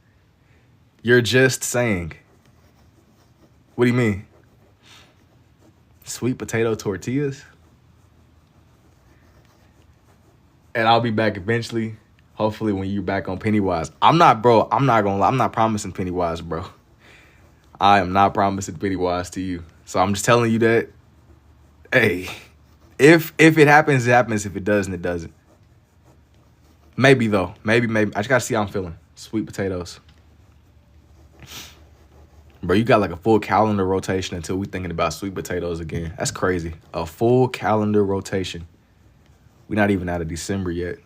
You're just saying. What do you mean? Sweet potato tortillas? And I'll be back eventually. Hopefully when you're back on Pennywise. I'm not gonna lie. I'm not promising Pennywise, bro. I am not promising Pennywise to you. So I'm just telling you that. Hey, if it happens, it happens. If it doesn't, it doesn't. Maybe though. Maybe. I just gotta see how I'm feeling. Sweet potatoes. Bro, you got like a full calendar rotation until we thinking about sweet potatoes again. That's crazy. A full calendar rotation. We're not even out of December yet.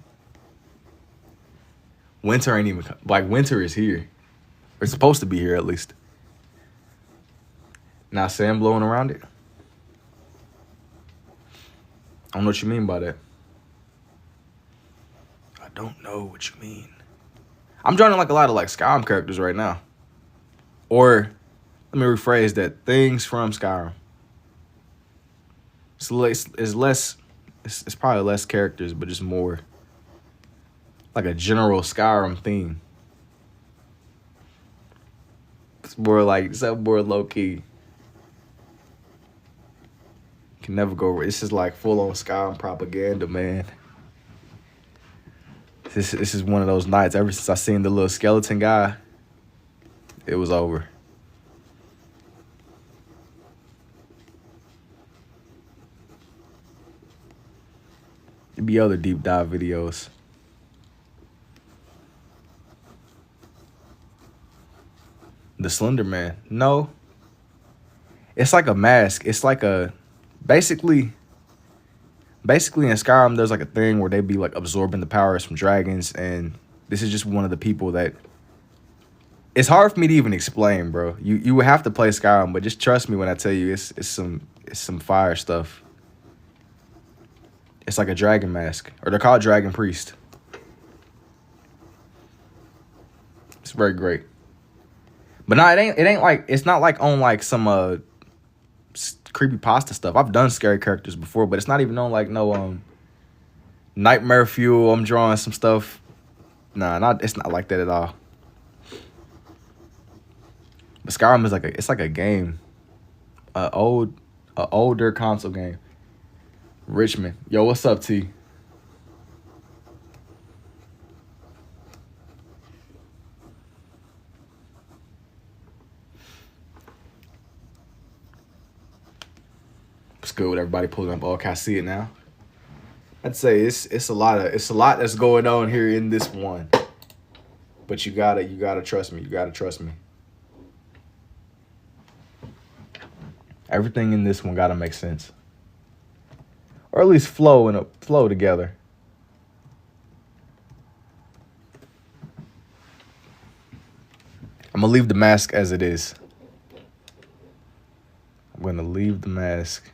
Winter ain't even, like winter is here. Or it's supposed to be here at least. Now sand blowing around it. I don't know what you mean by that. I don't know what you mean. I'm drawing like a lot of like Skyrim characters right now. Or, let me rephrase that. Things from Skyrim. It's probably less characters, but just more like a general Skyrim theme. It's more low key. Can never go. It's just like full on Skyrim propaganda, man. This is one of those nights. Ever since I seen the little skeleton guy, it was over. There'd be other deep dive videos. The Slender Man. No. It's like a mask. It's like a basically in Skyrim there's like a thing where they be like absorbing the powers from dragons, and this is just one of the people that it's hard for me to even explain, bro. You would have to play Skyrim, but just trust me when I tell you it's some fire stuff. It's like a dragon mask, or they're called dragon priest. It's very great. But no, it ain't like, it's not like on like some creepy pasta stuff. I've done scary characters before, but it's not even on like no nightmare fuel. I'm drawing some stuff. Nah, it's not like that at all. But Skyrim is it's like a game, a older console game. Richmond, yo, what's up, T? It's good with everybody pulling up. Oh, can I see it now? I'd say it's a lot that's going on here in this one. But you gotta trust me. You gotta trust me. Everything in this one gotta make sense, or at least flow together. I'm gonna leave the mask as it is. I'm gonna leave the mask.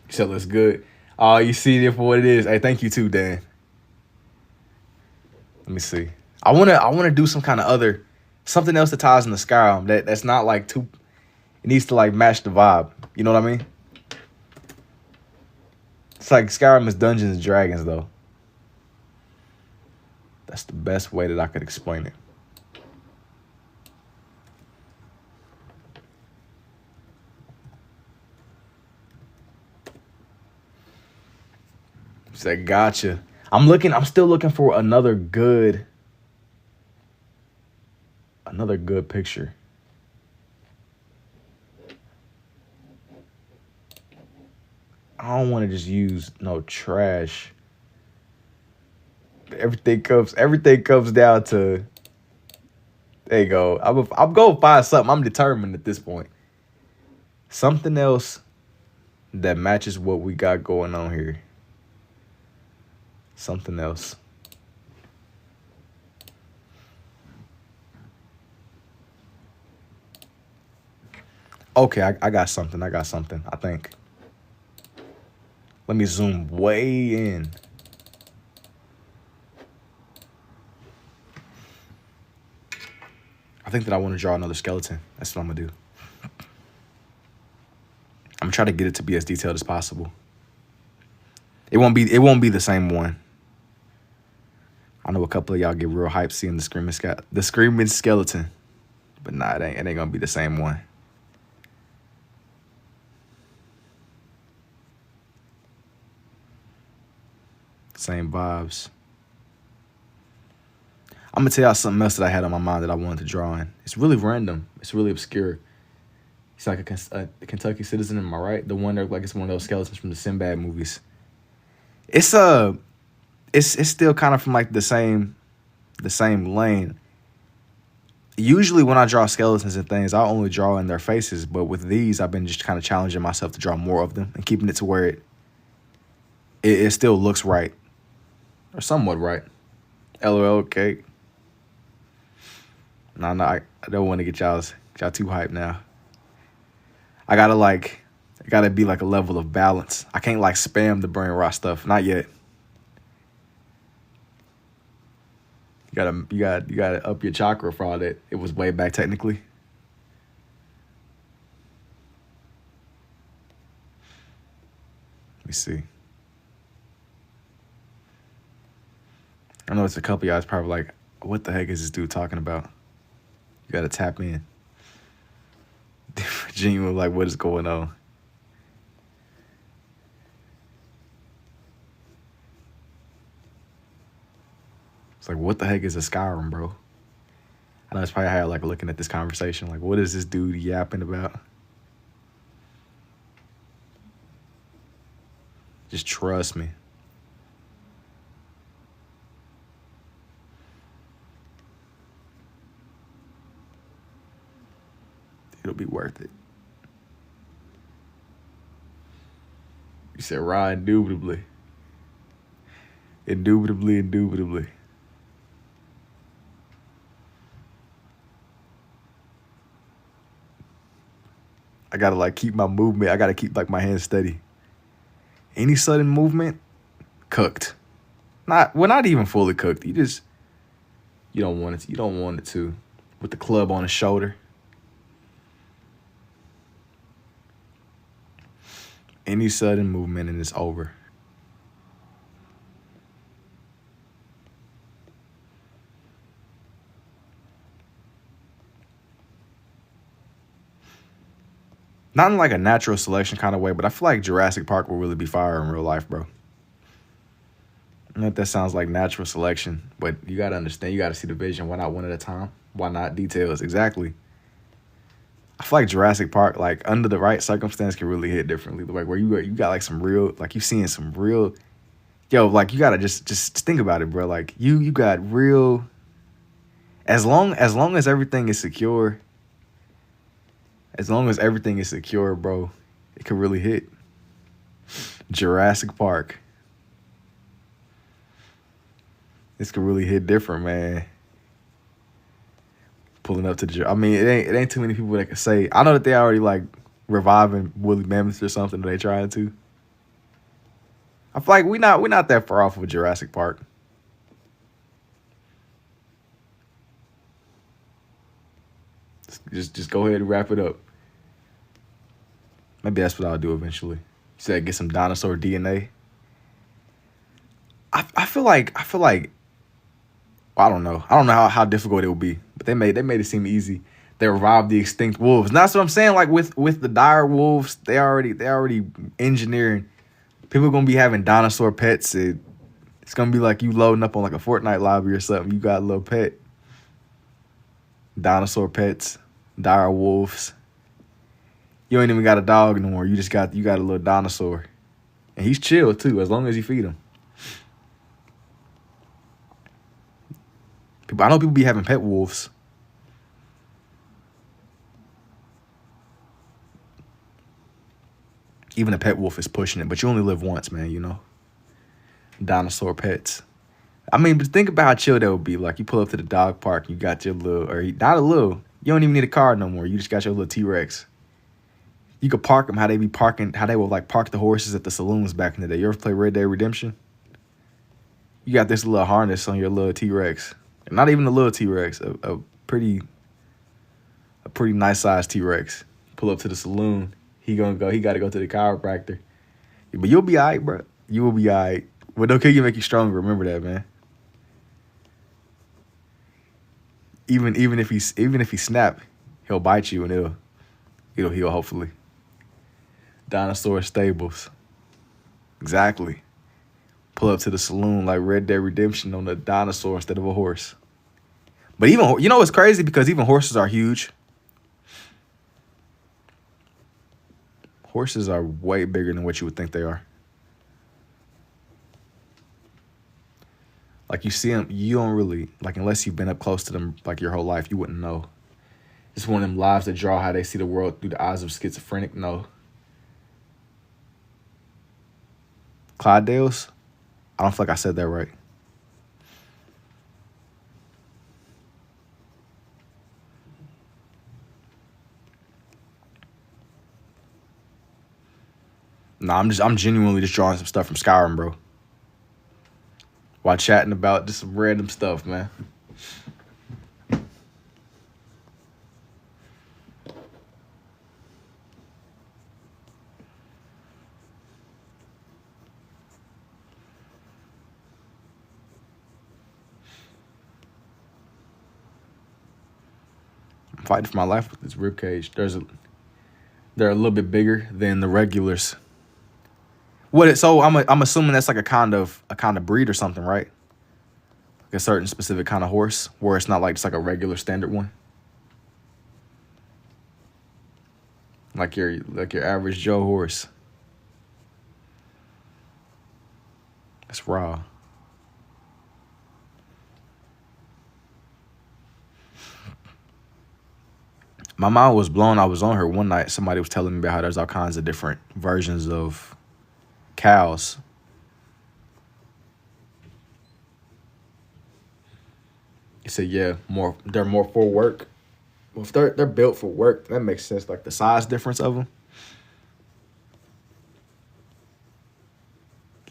So looks good. Oh, you see it for what it is. Hey, thank you too, Dan. Let me see. I wanna do some kind of something else that ties into Skyrim that's not like too. It needs to like match the vibe. You know what I mean? It's like Skyrim is Dungeons and Dragons though. That's the best way that I could explain it. Said gotcha. I'm still looking for another good picture. I don't want to just use no trash. Everything comes down to, there you go. I'm going to find something. I'm determined at this point. Something else that matches what we got going on here. Something else. Okay, I got something. I think. Let me zoom way in. I think that I want to draw another skeleton. That's what I'm gonna do. I'm gonna try to get it to be as detailed as possible. It won't be the same one. I know a couple of y'all get real hyped seeing the screaming skeleton, but nah, it ain't gonna be the same one. Same vibes. I'm gonna tell y'all something else that I had on my mind that I wanted to draw in. It's really random. It's really obscure. He's like a Kentucky citizen, am I right? The one that like it's one of those skeletons from the Sinbad movies. It's still kind of from like the same lane. Usually when I draw skeletons and things, I only draw in their faces, but with these, I've been just kind of challenging myself to draw more of them and keeping it to where it still looks right, or somewhat right. LOL, cake. No, I don't want to get y'all too hyped now. I gotta be like a level of balance. I can't like spam the brain rot stuff. Not yet. You gotta up your chakra for all that. It was way back technically. Let me see. I know it's a couple of y'all. It's probably like, what the heck is this dude talking about? You gotta tap in. Genuine, like, what is going on? It's like, what the heck is a Skyrim, bro? I know it's probably how you're like looking at this conversation. Like, what is this dude yapping about? Just trust me. It'll be worth it. You said raw, indubitably. Indubitably. gotta like keep my movement. I gotta keep like my hands steady. Any sudden movement, cooked. Not even fully cooked. You don't want it. You don't want it to. With the club on his shoulder. Any sudden movement and it's over. Not in like a natural selection kind of way, but I feel like Jurassic Park will really be fire in real life, bro. I know that sounds like natural selection, but you gotta understand, you gotta see the vision. Why not one at a time? Why not details? Exactly. I feel like Jurassic Park, like under the right circumstance, can really hit differently. Like where you got like some real, like you seeing some real, yo, like you gotta just think about it, bro. Like you got real. As long as everything is secure, bro, it could really hit. Jurassic Park. This could really hit different, man. Pulling up to I mean, it ain't too many people that can say. I know that they already like reviving woolly mammoths or something. They trying to. I feel like we're not that far off of Jurassic Park. Just go ahead and wrap it up. Maybe that's what I'll do eventually. You said get some dinosaur DNA. I feel like I don't know. I don't know how difficult it will be, but they made it seem easy. They revived the extinct wolves. And that's what I'm saying. Like with the dire wolves, they already engineering. People are gonna be having dinosaur pets. It's gonna be like you loading up on like a Fortnite lobby or something. You got a little pet. Dinosaur pets, dire wolves. You ain't even got a dog no more. You got a little dinosaur, and he's chill too as long as you feed him. I know people be having pet wolves. Even a pet wolf is pushing it, but you only live once, man, you know. Dinosaur pets. I mean, but think about how chill that would be. Like, you pull up to the dog park, you got your little, or not a little, you don't even need a car no more. You just got your little T-Rex. You could park them how they would like park the horses at the saloons back in the day. You ever play Red Dead Redemption? You got this little harness on your little T-Rex. Not even a little T-Rex, a pretty nice sized T-Rex. Pull up to the saloon. He got to go to the chiropractor. But you'll be all right, bro. You will be all right. But don't kill you, make you stronger. Remember that, man. Even if he snap, he'll bite you and it'll heal hopefully. Dinosaur stables. Exactly. Pull up to the saloon like Red Dead Redemption on a dinosaur instead of a horse. But even, you know what's crazy? Because even horses are huge. Horses are way bigger than what you would think they are. Like you see them, you don't really, like unless you've been up close to them like your whole life, you wouldn't know. It's one of them lives that draw how they see the world through the eyes of schizophrenic. No. Clydesdales? I don't feel like I said that right. No, I'm genuinely just drawing some stuff from Skyrim, bro. While chatting about just some random stuff, man. I'm fighting for my life with this ribcage. They're a little bit bigger than the regulars. So I'm assuming that's like a kind of breed or something, right? Like a certain specific kind of horse, where it's not like just like a regular standard one. Like your average Joe horse. That's raw. My mind was blown. I was on her one night. Somebody was telling me about how there's all kinds of different versions of cows. He said, yeah, they're more for work. Well, if they're built for work, that makes sense. Like the size difference of them,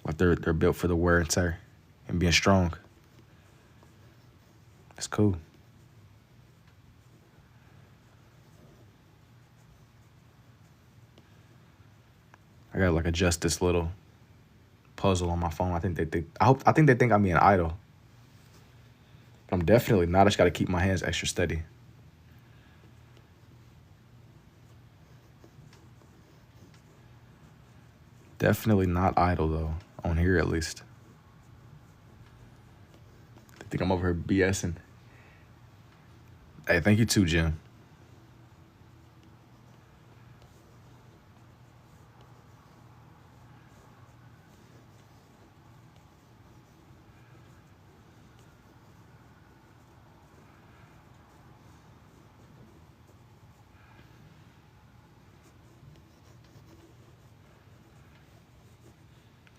like they're built for the wear and tear and being strong. That's cool. I gotta like adjust this little puzzle on my phone. I think they think I think they think I'm being idle. But I'm definitely not. I just gotta keep my hands extra steady. Definitely not idle though. On here at least. They think I'm over here BSing. Hey, thank you too, Jim.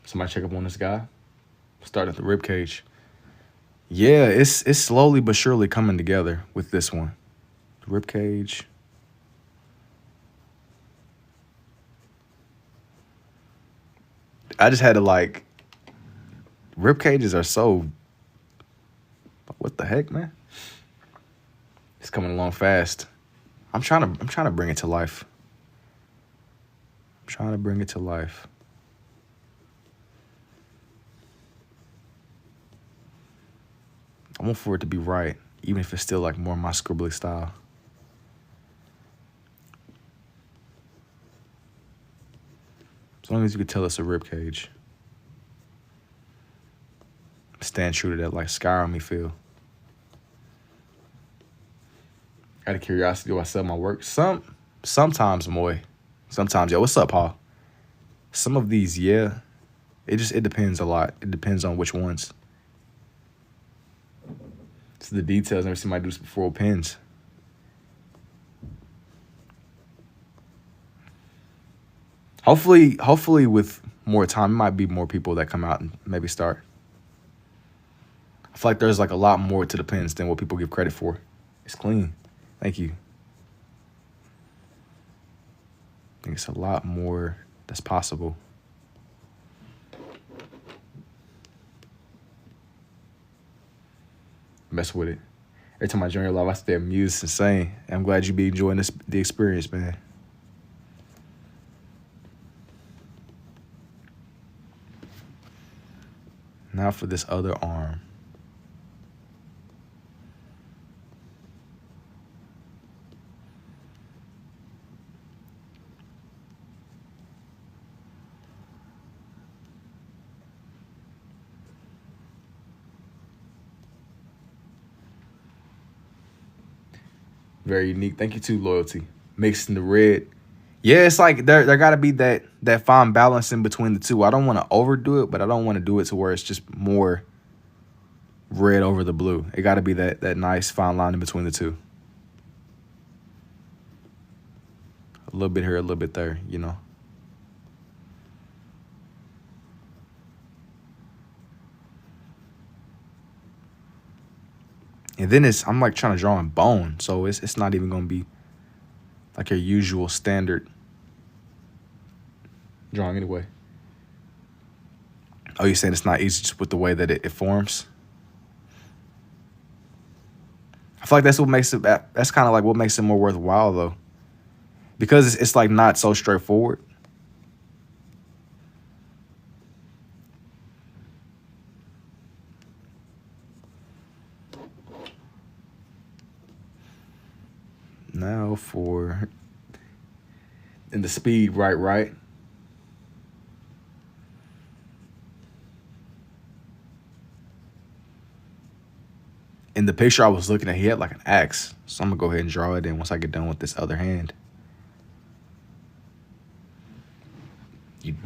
Somebody check up on this guy. Start at the rib cage. Yeah, it's slowly but surely coming together with this one. The rib cage. I just had to like. Rib cages are so. What the heck, man? It's coming along fast. I'm trying to bring it to life. I'm trying to bring it to life. I want for it to be right, even if it's still like more my scribbly style. As long as you can tell it's a rib cage. Stand true to that like scar on me feel. Out of curiosity, do I sell my work? Sometimes, Moy. Sometimes, yeah. What's up, Paul? Some of these, yeah. It depends a lot. It depends on which ones. It's the details. Never seen somebody do this before with pins. Hopefully with more time, it might be more people that come out and maybe start. I feel like there's like a lot more to the pins than what people give credit for. It's clean. Thank you. I think it's a lot more that's possible. Mess with it. Every time I join your live, I stay amused and insane. I'm glad you be enjoying the experience, man. Now for this other arm. Very unique. Thank you too, Loyalty. Mixing the red. Yeah, it's like there gotta be that fine balance in between the two. I don't want to overdo it, but I don't want to do it to where it's just more red over the blue. It gotta be that nice fine line in between the two. A little bit here, a little bit there, you know. And then I'm like trying to draw in bone, so it's not even gonna be like your usual standard drawing anyway. Oh, you're saying it's not easy just with the way that it forms? I feel like that's what makes it. That's kind of like what makes it more worthwhile though, because it's like not so straightforward. Now for and the speed, right. In the picture I was looking at, he had like an axe. So I'm gonna go ahead and draw it in once I get done with this other hand. You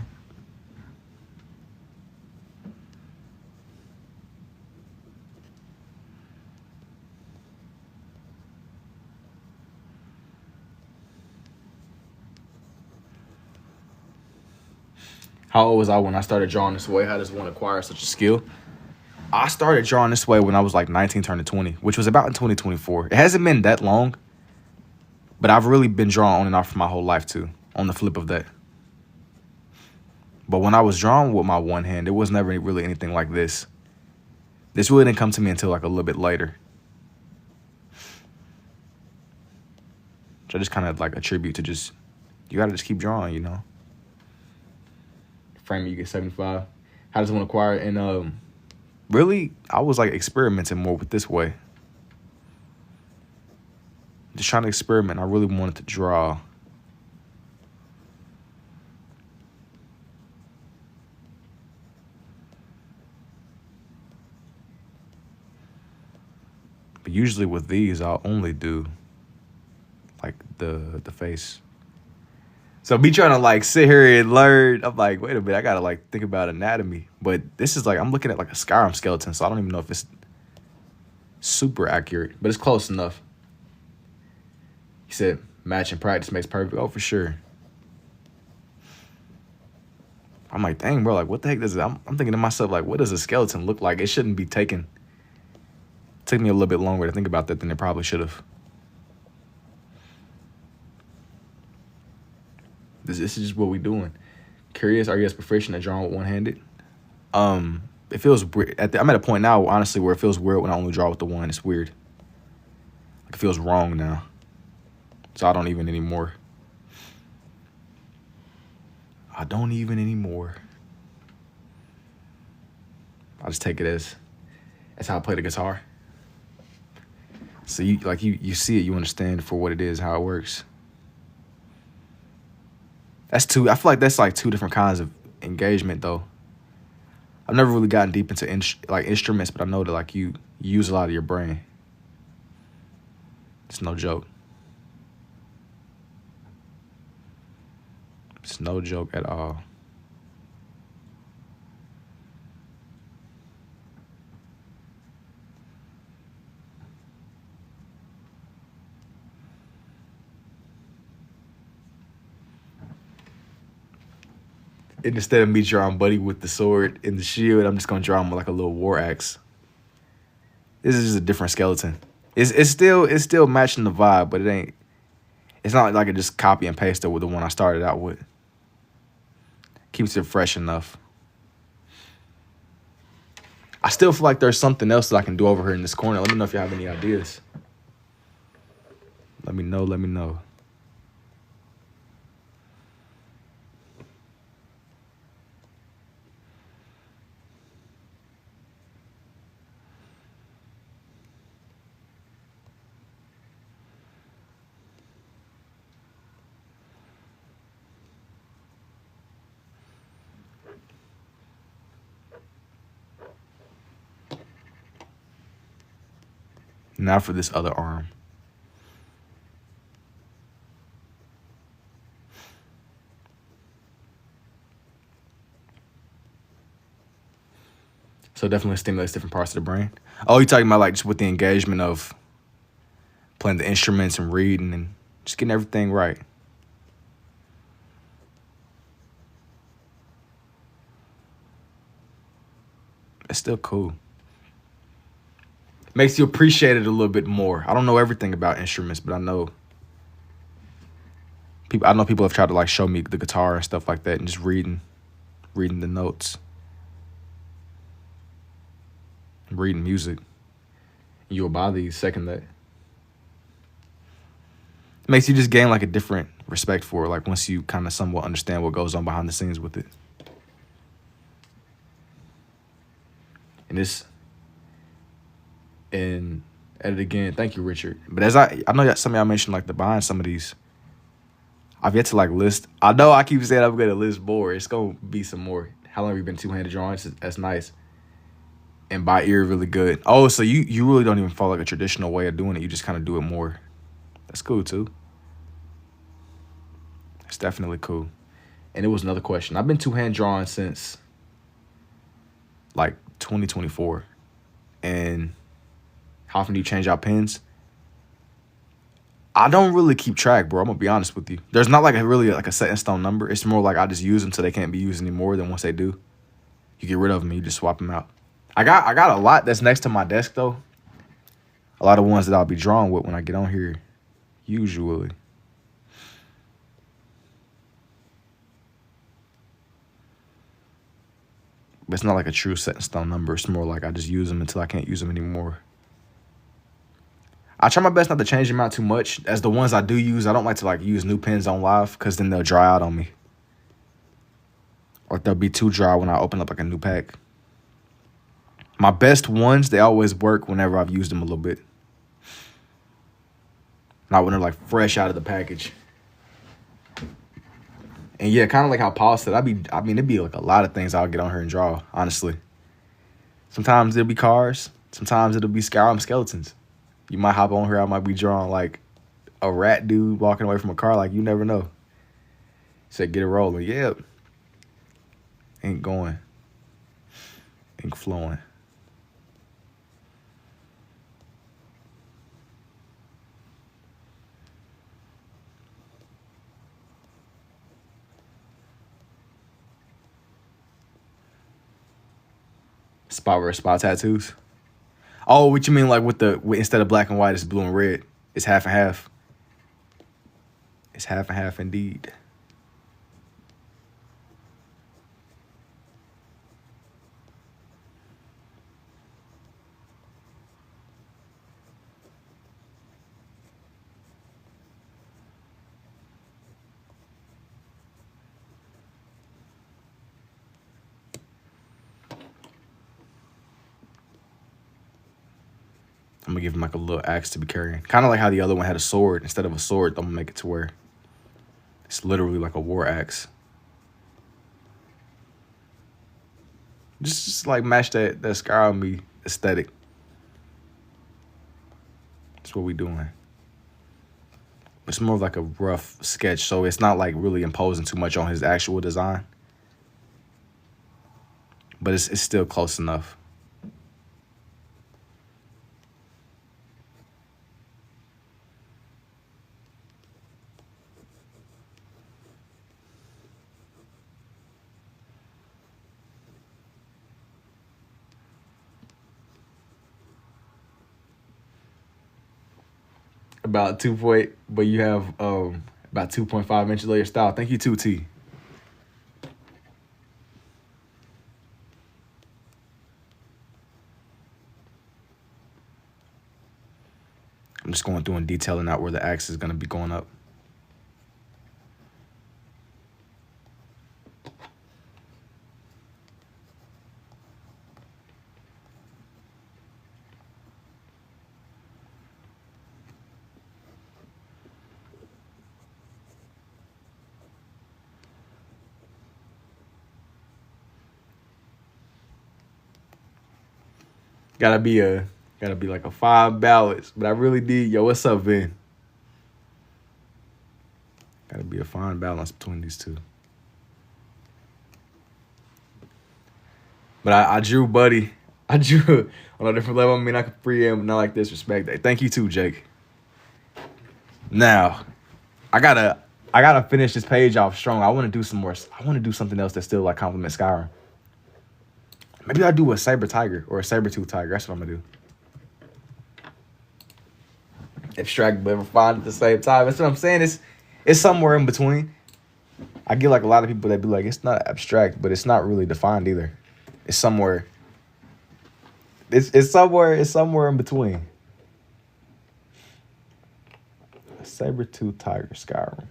How old was I when I started drawing this way? How does one acquire such a skill? I started drawing this way when I was like 19 turning 20, which was about in 2024. It hasn't been that long, But I've really been drawing on and off for my whole life too, on the flip of that. But when I was drawing with my one hand, it was never really anything like this. This really didn't come to me until like a little bit later. So I just kind of like attribute to just, you gotta just keep drawing, you know. Frame it, you get 75. How does one acquire it? And really, I was like experimenting more with this way. Just trying to experiment. I really wanted to draw. But usually with these, I'll only do like the face. So me trying to like sit here and learn, I'm like, wait a minute, I gotta like think about anatomy. But this is like, I'm looking at like a Skyrim skeleton, so I don't even know if it's super accurate, but it's close enough. He said, match and practice makes perfect. Oh, for sure. I'm like, dang, bro, like what the heck does it, I'm thinking to myself, like, what does a skeleton look like? It shouldn't be taken. It took me a little bit longer to think about that than it probably should have. This is just what we doing. Curious, are you as proficient at drawing with one-handed? It feels weird. I'm at a point now, honestly, where it feels weird when I only draw with the one. It's weird. Like, it feels wrong now. So I don't even anymore. I don't even anymore. I just take it as how I play the guitar. So you see it, you understand for what it is, how it works. I feel like that's like two different kinds of engagement though. I've never really gotten deep into instruments, but I know that like you use a lot of your brain. It's no joke. It's no joke at all. And instead of me drawing Buddy with the sword and the shield, I'm just gonna draw him with like a little war axe. This is just a different skeleton. It's still matching the vibe, but it's not like I just copy and paste it with the one I started out with. Keeps it fresh enough. I still feel like there's something else that I can do over here in this corner. Let me know if you have any ideas. Let me know. Now for this other arm. So definitely stimulates different parts of the brain. Oh, you're talking about like just with the engagement of playing the instruments and reading and just getting everything right. It's still cool. Makes you appreciate it a little bit more. I don't know everything about instruments, but I know people have tried to like show me the guitar and stuff like that, and just reading the notes, reading music. You'll buy these second that. It makes you just gain like a different respect for it, like once you kind of somewhat understand what goes on behind the scenes with it. And edit again. Thank you, Richard. But as I know that some of y'all mentioned like the behind some of these, I've yet to like list. I know I keep saying I'm gonna list more. It's gonna be some more. How long have you been two-handed drawing? That's nice. And by ear, really good. Oh, so you really don't even follow like a traditional way of doing it. You just kind of do it more. That's cool too. It's definitely cool. And it was another question. I've been two-hand drawing since like 2024. And how often do you change out pens? I don't really keep track, bro. I'm gonna be honest with you. There's not like a set in stone number. It's more like I just use them till they can't be used anymore. Then once they do, you get rid of them and you just swap them out. I got a lot that's next to my desk though. A lot of ones that I'll be drawing with when I get on here, usually. But it's not like a true set in stone number. It's more like I just use them until I can't use them anymore. I try my best not to change them out too much. As the ones I do use, I don't like to like use new pens on live because then they'll dry out on me. Or they'll be too dry when I open up like a new pack. My best ones, they always work whenever I've used them a little bit. Not when they're like fresh out of the package. And yeah, kind of like how Paul said, it'd be like a lot of things I'll get on here and draw, honestly. Sometimes it'll be cars. Sometimes it'll be Skyrim skeletons. You might hop on here, I might be drawing like a rat dude walking away from a car, like you never know. Said get it rolling. Yep. Ain't going. Ain't flowing. Spot tattoos. Oh, what you mean like instead of black and white, it's blue and red. It's half and half. It's half and half indeed. I'm gonna give him like a little axe to be carrying. Kind of like how the other one had a sword. Instead of a sword, I'm gonna make it to where it's literally like a war axe. Just like match that Skyrim aesthetic. That's what we doing. It's more of like a rough sketch, so it's not like really imposing too much on his actual design. But it's still close enough. About 2 point, but you have about 2.5 inches of your style. Thank you too, T. I'm just going through and detailing out where the axe is gonna be going up. Gotta be like a 5 balance. But I really did. Yo, what's up, Vin? Gotta be a fine balance between these two. But I drew Buddy. I drew on a different level. I mean, I could free him, not like disrespect. Thank you too, Jake. Now, I gotta finish this page off strong. I want to do some more. I want to do something else that still like complements Skyrim. Maybe I'll do a saber tiger or a saber-tooth tiger. That's what I'm gonna do. Abstract but refined at the same time. That's what I'm saying. It's somewhere in between. I get like a lot of people that be like, it's not abstract, but it's not really defined either. It's somewhere. It's somewhere in between. A saber-tooth tiger Skyrim.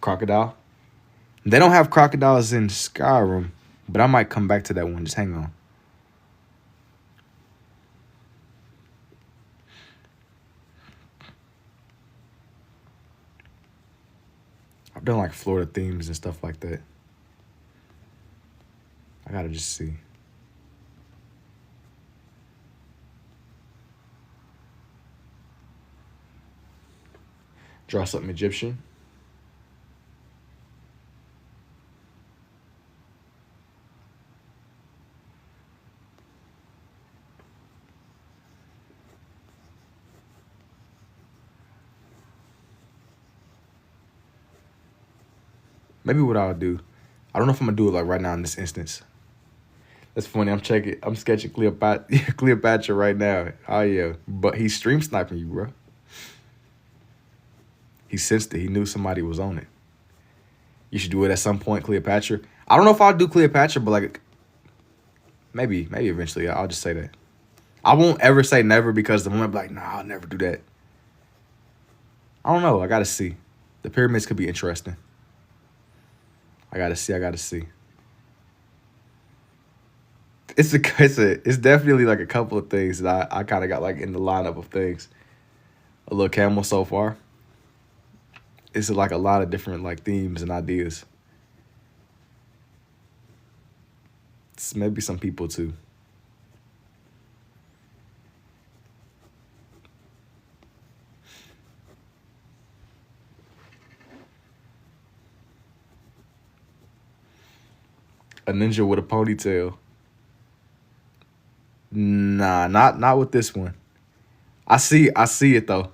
Crocodile. They don't have crocodiles in Skyrim, but I might come back to that one. Just hang on. I've done like Florida themes and stuff like that. I gotta just see. Draw something Egyptian. Maybe what I'll do. I don't know if I'm gonna do it like right now in this instance. That's funny. I'm sketching Cleopatra, Cleopatra right now. Oh yeah, but he's stream sniping you, bro. He sensed it. He knew somebody was on it. You should do it at some point, Cleopatra. I don't know if I'll do Cleopatra, but like maybe eventually. I'll just say that. I won't ever say never because the moment I'm like, nah, I'll never do that. I don't know. I gotta see. The pyramids could be interesting. I gotta see. It's definitely like a couple of things that I kind of got like in the lineup of things. A little camel so far. It's like a lot of different like themes and ideas. It's maybe some people too. A ninja with a ponytail. Nah, not with this one. I see it though.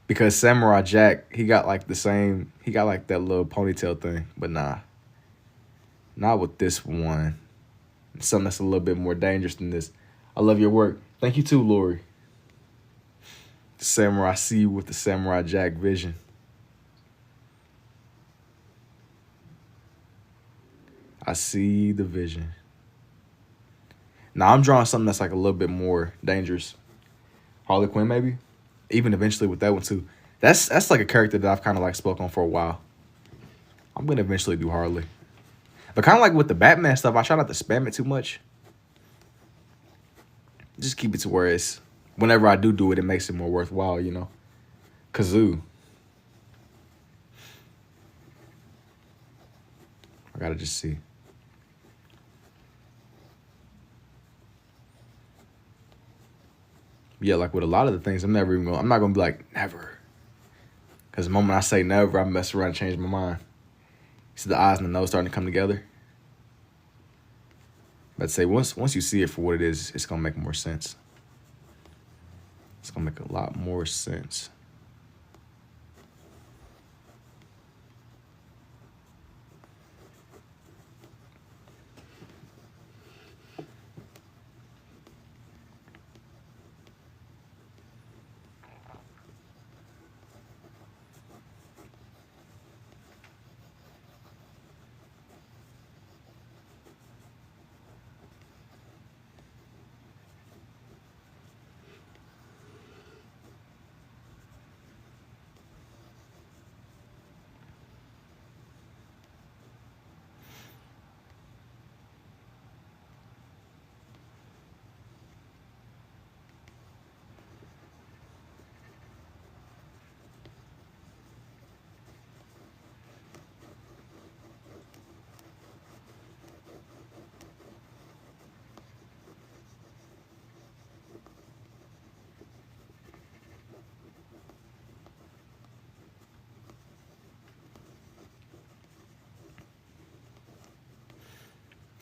Because Samurai Jack, he got like that little ponytail thing, but nah. Not with this one. Something that's a little bit more dangerous than this. I love your work. Thank you too, Lori. Samurai, I see you with the Samurai Jack vision. I see the vision. Now I'm drawing something that's like a little bit more dangerous. Harley Quinn, maybe? Even eventually with that one too. That's like a character that I've kind of like spoke on for a while. I'm gonna eventually do Harley. But kind of like with the Batman stuff, I try not to spam it too much. Just keep it to where it's, whenever I do it, it makes it more worthwhile, you know? Kazoo. I gotta just see. Yeah, like with a lot of the things, I'm not gonna be like, never. Because the moment I say never, I mess around and change my mind. See the eyes and the nose starting to come together? Let's say once you see it for what it is, it's gonna make more sense. It's gonna make a lot more sense.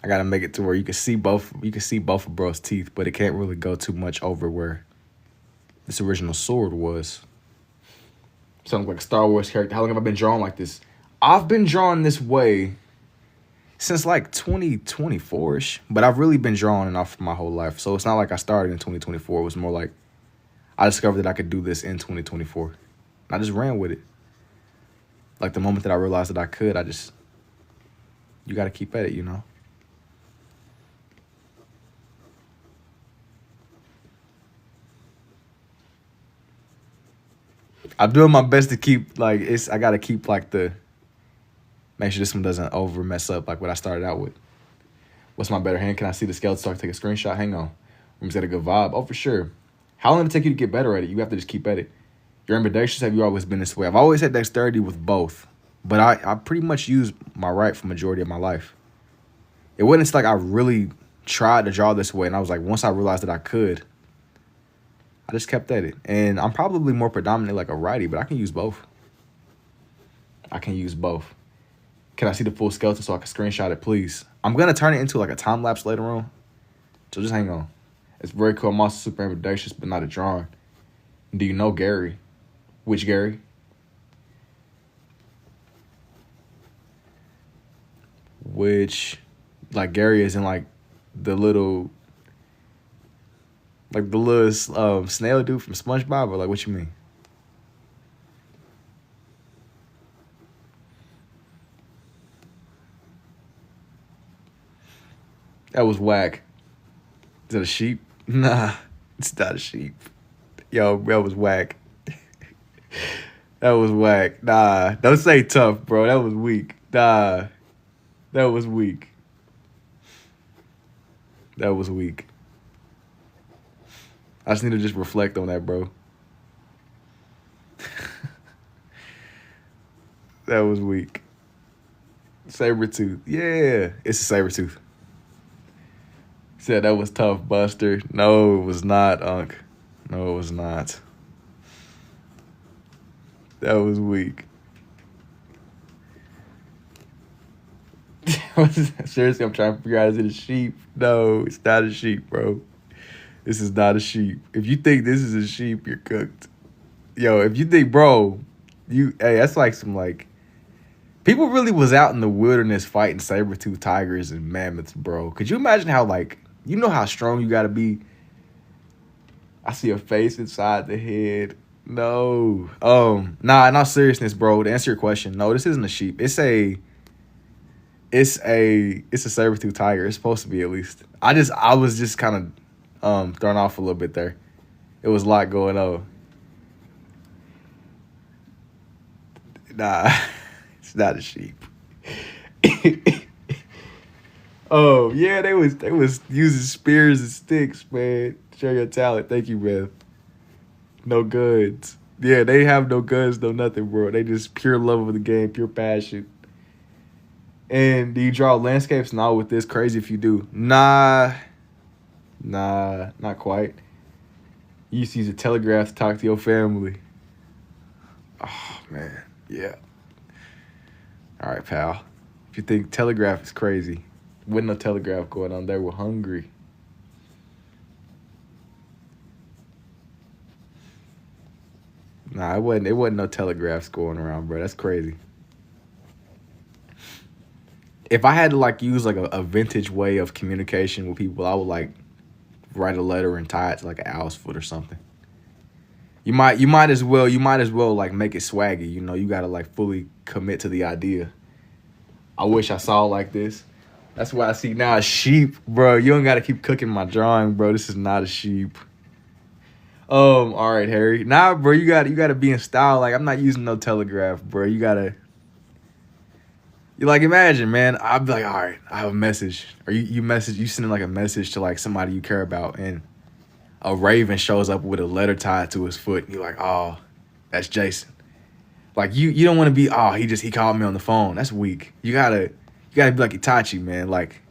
I gotta make it to where you can see both of bro's teeth, but it can't really go too much over where this original sword was. Sounds like a Star Wars character. How long have I been drawn like this? I've been drawn this way since like 2024-ish, but I've really been drawing enough my whole life. So it's not like I started in 2024. It was more like I discovered that I could do this in 2024. And I just ran with it. Like the moment that I realized that I could, you gotta keep at it, you know? I'm doing my best to keep like I gotta keep like make sure this one doesn't over mess up like what I started out with. What's my better hand? Can I see the skeleton so I can take a screenshot? Hang on. Room's got a good vibe. Oh, for sure. How long did it take you to get better at it? You have to just keep at it. Your ambidextrous, have you always been this way? I've always had dexterity with both, but I pretty much used my right for majority of my life. It wasn't until like I really tried to draw this way, and I was like, once I realized that I could, I just kept at it. And I'm probably more predominantly like a righty, but I can use both. Can I see the full skeleton so I can screenshot it, please? I'm going to turn it into like a time lapse later on. So just hang on. It's very cool. I'm also super ambidextrous, but not a drawing. Do you know Gary? Which Gary? Which, like Gary is in like the little, snail dude from SpongeBob, or like what you mean? That was whack. Is that a sheep? Nah, it's not a sheep. Yo, that was whack. That was whack. Nah, don't say tough, bro. That was weak. Nah, that was weak. That was weak. I just need to just reflect on that, bro. That was weak. Sabertooth. Yeah, it's a Sabertooth. Said that was tough, Buster. No, it was not, Unc. No, it was not. That was weak. Seriously, I'm trying to figure out, is it a sheep? No, it's not a sheep, bro. This is not a sheep. If you think this is a sheep, you're cooked. Yo, if you think, bro, hey, that's like some like, people really was out in the wilderness fighting saber-toothed tigers and mammoths, bro. Could you imagine how, like, you know how strong you gotta be? I see a face inside the head. No. Nah, in all seriousness, bro, to answer your question, no, this isn't a sheep. It's a saber-toothed tiger. It's supposed to be, at least. I was just kind of thrown off a little bit there. It was a lot going on. Nah, it's not a sheep. Oh yeah, they was using spears and sticks, man. Show your talent. Thank you, man. No guns. Yeah, they have no guns, no nothing, bro. They just pure love of the game, pure passion. And do you draw landscapes? No, with this, crazy if you do. Nah, not quite. You used to use a telegraph to talk to your family. Oh, man. Yeah. All right, pal. If you think telegraph is crazy, wasn't no telegraph going on. They were hungry. Nah, it wasn't no telegraphs going around, bro. That's crazy. If I had to like use like a vintage way of communication with people, I would like write a letter and tie it to like an owl's foot or something. You might as well like make it swaggy. You know, you gotta like fully commit to the idea. I wish I saw like this. That's why I see now a sheep, bro. You don't gotta keep cooking my drawing, bro. This is not a sheep. All right, Harry. Nah, bro, you gotta be in style. Like, I'm not using no telegraph, bro. You like, imagine, man. I'd be like, all right, I have a message. Or you sending like a message to like somebody you care about, and a raven shows up with a letter tied to his foot. And you're like, oh, that's Jason. Like, you don't want to be, oh, he called me on the phone. That's weak. You gotta be like Itachi, man. Like,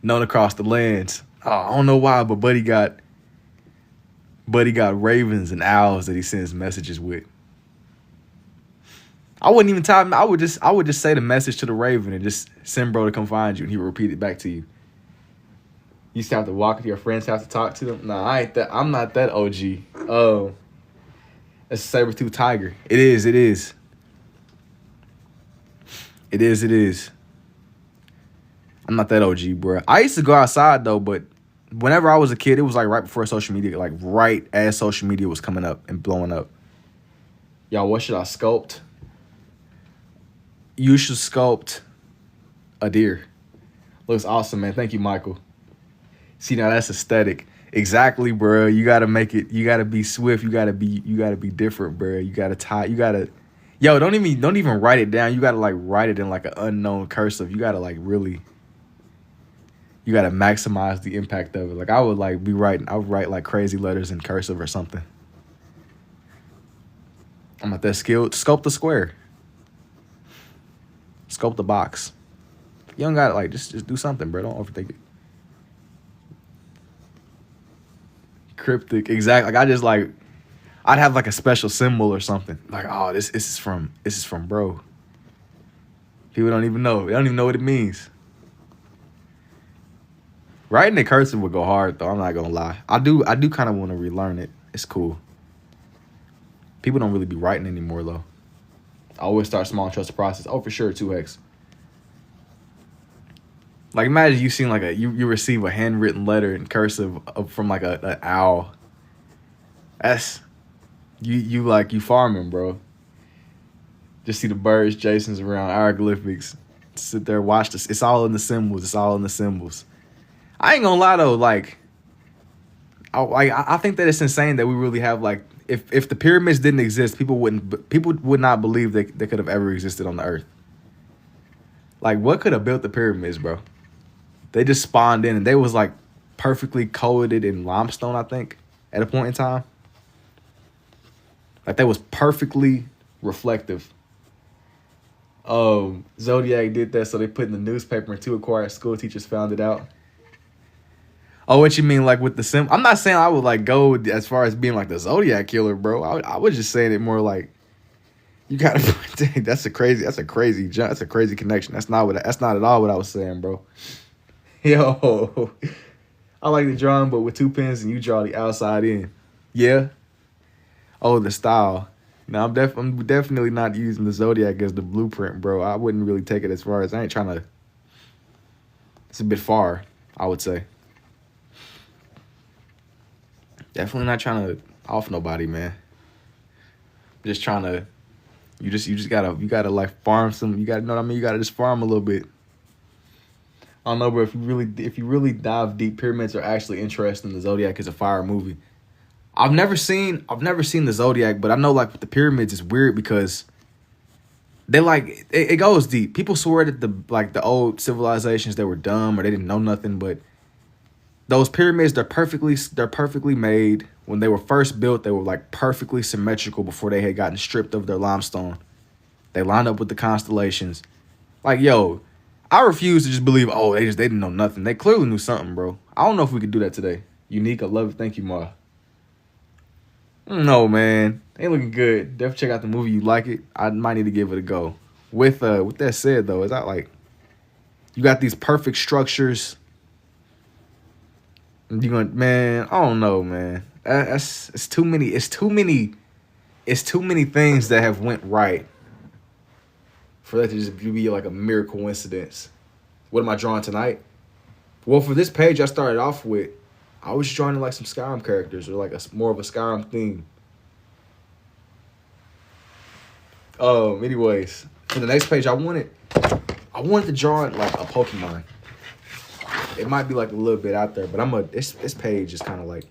known across the lands. Oh, I don't know why, but Buddy got ravens and owls that he sends messages with. I wouldn't even tell him. I would just say the message to the raven and just send bro to come find you, and he would repeat it back to you. You used to have to walk to your friends' house to talk to them. Nah, I'm not that OG. Oh, that's a saber-toothed tiger. It is. I'm not that OG, bro. I used to go outside though, but whenever I was a kid, it was like right before social media, like right as social media was coming up and blowing up. Y'all, what should I sculpt? You should sculpt a deer. Looks awesome, man. Thank you, Michael. See, now that's aesthetic. Exactly, bro. You gotta make it. You gotta be swift. You gotta be different, bro. You gotta. Yo, don't even write it down. You gotta like write it in like an unknown cursive. You gotta like really. You gotta maximize the impact of it. Like I would write like crazy letters in cursive or something. I'm not that skilled. Sculpt a square. Sculpt a box. You don't gotta like just do something, bro. Don't overthink it. Cryptic, exactly. Like I'd have like a special symbol or something. Like, oh, this is from bro. People don't even know. They don't even know what it means. Writing in cursive would go hard though. I'm not gonna lie. I do kind of want to relearn it. It's cool. People don't really be writing anymore though. I always start small and trust the process. Oh, for sure, 2X. Like imagine you seen like you receive a handwritten letter in cursive from like a owl. That's you like you farming, bro. Just see the birds, Jason's around hieroglyphics. Sit there, watch this. It's all in the symbols. It's all in the symbols. I ain't gonna lie though, like I think that it's insane that we really have like if the pyramids didn't exist, people would not believe they could have ever existed on the earth. Like what could have built the pyramids, bro? They just spawned in and they was like perfectly coated in limestone, I think, at a point in time. Like they was perfectly reflective. Zodiac did that, so they put in the newspaper and 2 acquired school teachers found it out. Oh, what you mean, like with the sim? I'm not saying I would like go as far as being like the Zodiac killer, bro. I was just saying it more like you gotta. That's a crazy jump. That's a crazy connection. That's not at all what I was saying, bro. Yo, I like the drawing, but with 2 pens and you draw the outside in. Yeah. Oh, the style. No, I'm definitely not using the Zodiac as the blueprint, bro. I wouldn't really take it as far as I ain't trying to. It's a bit far, I would say. Definitely not trying to off nobody, man. Just trying to. You gotta like farm some. You gotta know what I mean. You gotta just farm a little bit. I don't know, bro. If you really dive deep, pyramids are actually interesting. The Zodiac is a fire movie. I've never seen the Zodiac, but I know like with the pyramids it's weird because they like it goes deep. People swear that the old civilizations they were dumb or they didn't know nothing, but those pyramids they're perfectly made. When they were first built, they were like perfectly symmetrical before they had gotten stripped of their limestone. They lined up with the constellations. Like, yo, I refuse to just believe, oh, they didn't know nothing. They clearly knew something, bro. I don't know if we could do that today. Unique, I love it. Thank you, Ma. No, man. Ain't looking good. Definitely check out the movie. You like it? I might need to give it a go. With that said, though, is that like you got these perfect structures. You going, man? I don't know, man. It's too many. It's too many things that have went right for that to just be like a mere coincidence. What am I drawing tonight? Well, for this page, I started off with. I was drawing like some Skyrim characters or like more of a Skyrim theme. Anyways, for the next page, I wanted to draw it like a Pokemon. It might be like a little bit out there, but this page is kind of like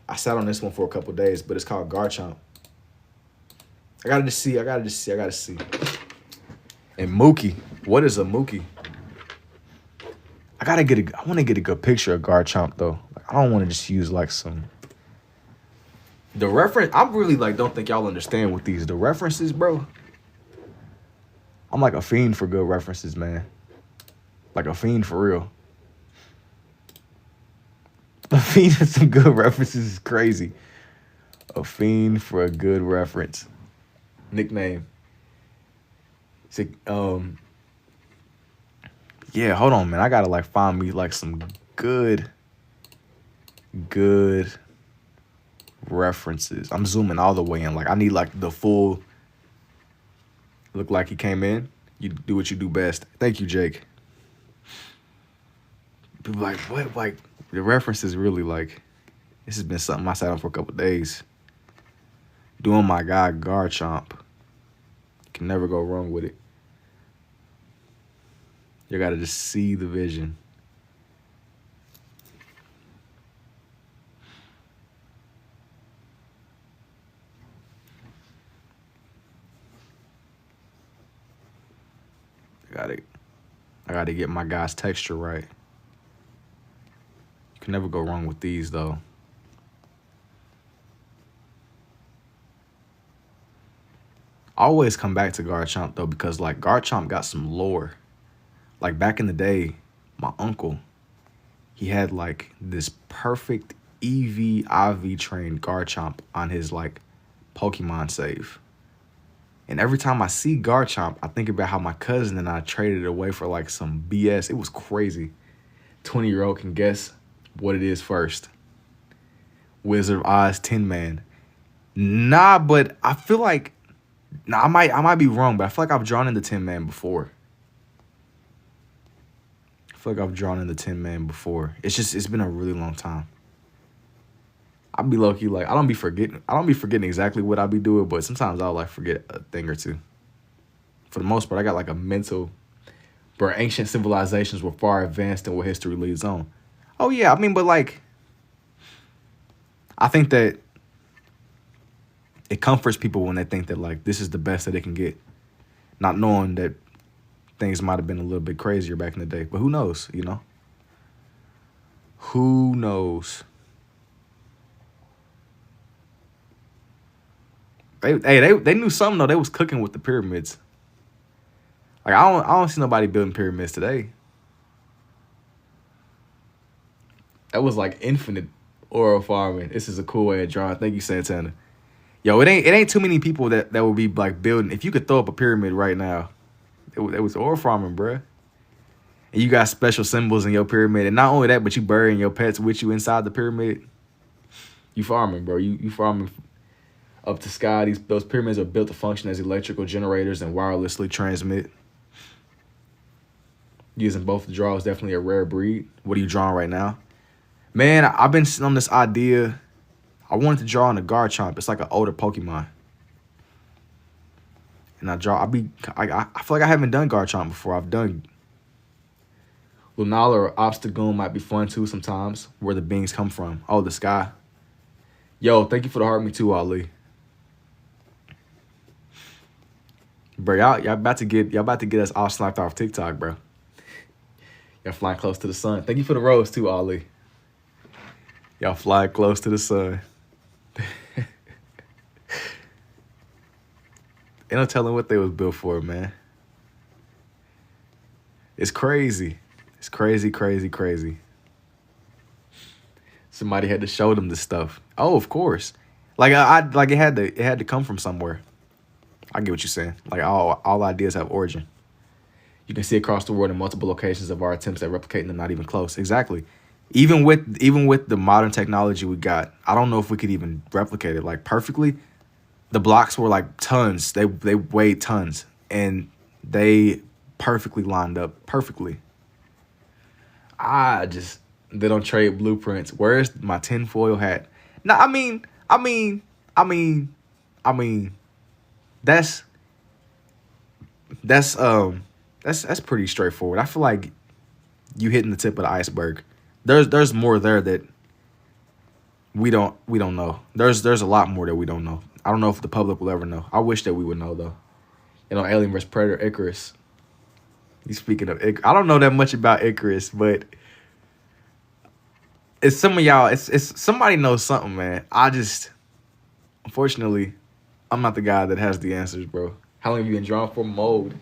I sat on this one for a couple days, but it's called Garchomp. I gotta see. And Mookie, what is a Mookie? I want to get a good picture of Garchomp though. Like, I don't want to just use like the reference. I really like don't think y'all understand with the references, bro. I'm like a fiend for good references, man. Like a fiend for real. A fiend for some good references is crazy. A fiend for a good reference. Nickname. It's yeah, hold on, man. I gotta like find me like some good references. I'm zooming all the way in. Like I need like the full look like he came in. You do what you do best. Thank you, Jake. People like, what? Like the references really like this has been something I sat on for a couple days. Doing my guy Garchomp. Can never go wrong with it. You gotta just see the vision. I gotta get my guy's texture right. You can never go wrong with these though. I always come back to Garchomp though because like Garchomp got some lore. Like back in the day, my uncle, he had like this perfect EV/IV trained Garchomp on his like Pokemon save. And every time I see Garchomp, I think about how my cousin and I traded it away for like some BS. It was crazy. 20-year-old can guess what it is first. Wizard of Oz Tin Man. Nah, but I feel like I might be wrong, but I feel like I've drawn in the Tin Man before. feel like I've drawn in the Tin Man before. It's been a really long time. I'll be low key like I don't be forgetting exactly what I be doing, but sometimes I'll like forget a thing or two. For the most part, I got like a mental where ancient civilizations were far advanced in what history leads on. Oh yeah, I mean, but like I think that it comforts people when they think that like this is the best that they can get, not knowing that things might have been a little bit crazier back in the day. But who knows, you know? Who knows? They knew something though. They was cooking with the pyramids. Like I don't see nobody building pyramids today. That was like infinite oil farming. This is a cool way of drawing. Thank you, Santana. Yo, it ain't too many people that would be like building. If you could throw up a pyramid right now, it was oil farming, bruh. And you got special symbols in your pyramid, and not only that, but you burying your pets with you inside the pyramid. You farming, bro. You farming up to sky. Those pyramids are built to function as electrical generators and wirelessly transmit. Using both to draw is definitely a rare breed. What are you drawing right now? Man, I've been sitting on this idea. I wanted to draw on a Garchomp. It's like an older Pokemon. And I feel like I haven't done Garchomp before. I've done Lunala or Obstagoon might be fun too sometimes. Where the beings come from. Oh, the sky. Yo, thank you for the heart me too, Ali. Bro, y'all about to get us all sniped off TikTok, bro. Y'all flying close to the sun. Thank you for the rose too, Ali. Y'all flying close to the sun. Ain't no telling what they was built for, man. It's crazy. It's crazy, crazy, crazy. Somebody had to show them this stuff. Oh, of course. Like it had to come from somewhere. I get what you're saying. Like all ideas have origin. You can see across the world in multiple locations of our attempts at replicating them not even close. Exactly. Even with the modern technology we got, I don't know if we could even replicate it like perfectly. The blocks were like tons. They weighed tons, and they perfectly lined up perfectly. They don't trade blueprints. Where's my tinfoil hat? No, I mean, that's pretty straightforward. I feel like you hitting the tip of the iceberg. There's more there that we don't know. There's a lot more that we don't know. I don't know if the public will ever know. I wish that we would know though. You know, Alien vs Predator, Icarus. You speaking of Icarus, I don't know that much about Icarus, but it's some of y'all. It's somebody knows something, man. Unfortunately, I'm not the guy that has the answers, bro. How long have you been drawing for? Mold,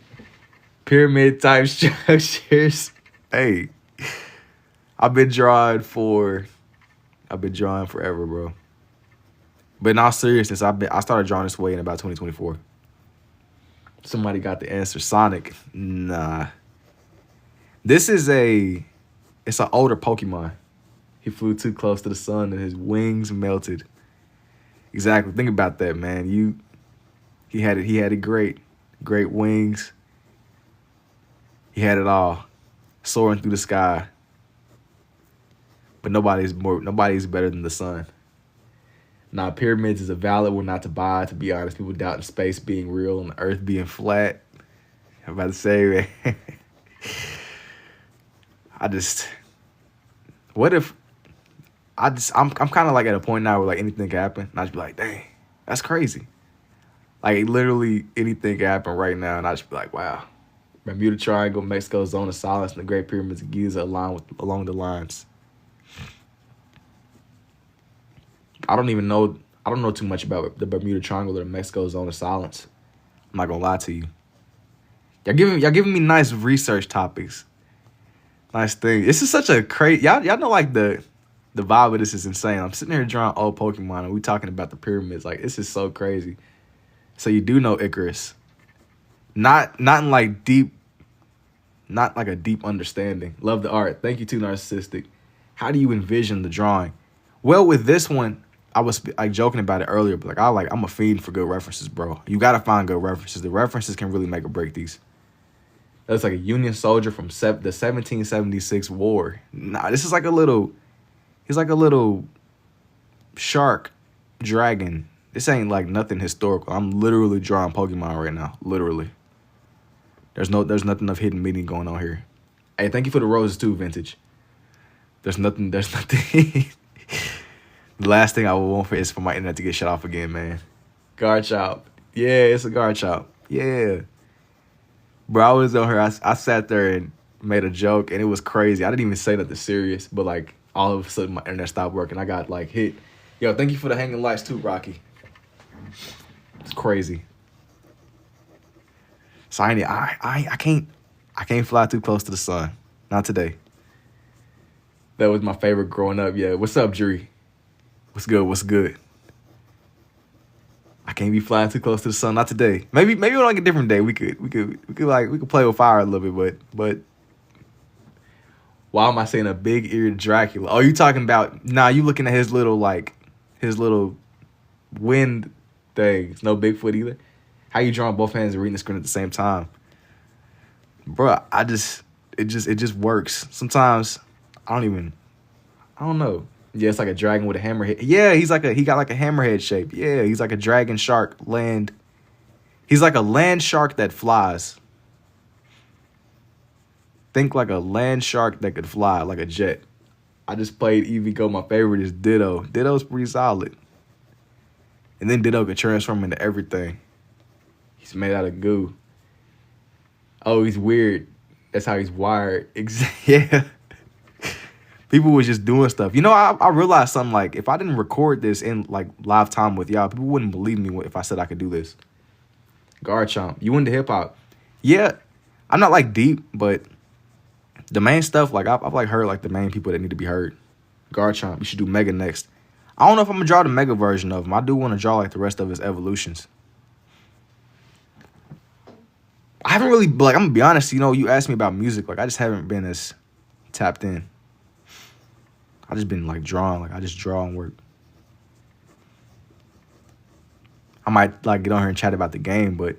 pyramid type structures. Hey, I've been drawing forever, bro. But in all seriousness, I started drawing this way in about 2024. Somebody got the answer. Sonic. Nah. It's an older Pokemon. He flew too close to the sun and his wings melted. Exactly. Think about that, man. He had it great. Great wings. He had it all. Soaring through the sky. But nobody's better than the sun. Now, pyramids is a valid one not to buy, to be honest. People doubting space being real and the earth being flat. I'm about to say, man. I'm kind of like at a point now where like anything can happen. And I just be like, dang, that's crazy. Like literally anything can happen right now. And I just be like, wow. Bermuda Triangle, Mexico's zone of silence, and the Great Pyramids of Giza along the lines. I don't know too much about the Bermuda Triangle or the Mexico zone of silence. I'm not gonna lie to you. Y'all giving me nice research topics. Nice thing. This is such a crazy. Y'all know like the vibe of this is insane. I'm sitting here drawing old Pokemon and we talking about the pyramids. Like this is so crazy. So you do know Icarus. Not in like deep, not like a deep understanding. Love the art. Thank you too, Narcissistic. How do you envision the drawing? Well, with this one, I was like joking about it earlier, but like I'm a fiend for good references, bro. You gotta find good references. The references can really make or break these. That's like a Union soldier from the 1776 war. Nah, this is like a little. He's like a little shark dragon. This ain't like nothing historical. I'm literally drawing Pokemon right now. Literally. There's nothing of hidden meaning going on here. Hey, thank you for the roses too, Vintage. There's nothing. The last thing I would want is for my internet to get shut off again, man. Guard chop. Yeah, it's a guard chop. Yeah. Bro, I was on here. I sat there and made a joke, and it was crazy. I didn't even say nothing serious, but like all of a sudden my internet stopped working. I got like hit. Yo, thank you for the hanging lights too, Rocky. It's crazy. So I can't fly too close to the sun. Not today. That was my favorite growing up. Yeah. What's up, Dree? What's good? What's good? I can't be flying too close to the sun. Not today. Maybe on like a different day we could play with fire a little bit, but why am I saying a big eared Dracula? Oh, you talking about you looking at his little wind things. No Bigfoot either. How you drawing both hands and reading the screen at the same time? Bro, it just works. Sometimes I don't know. Yeah, it's like a dragon with a hammerhead. Yeah, he got like a hammerhead shape. Yeah, he's like a dragon shark land. He's like a land shark that flies. Think like a land shark that could fly like a jet. I just played EVGO. My favorite is Ditto. Ditto's pretty solid. And then Ditto could transform into everything. He's made out of goo. Oh, he's weird. That's how he's wired. Yeah. People was just doing stuff. You know, I realized something, like, if I didn't record this in, like, live time with y'all, people wouldn't believe me if I said I could do this. Garchomp. You into hip-hop. Yeah. I'm not, like, deep, but the main stuff, like, I've like, heard, like, the main people that need to be heard. Garchomp. You should do Mega next. I don't know if I'm going to draw the Mega version of him. I do want to draw, like, the rest of his evolutions. I haven't really, like, I'm going to be honest, you know, you asked me about music. Like, I just haven't been as tapped in. I just been, like, drawing. Like, I just draw and work. I might, like, get on here and chat about the game, but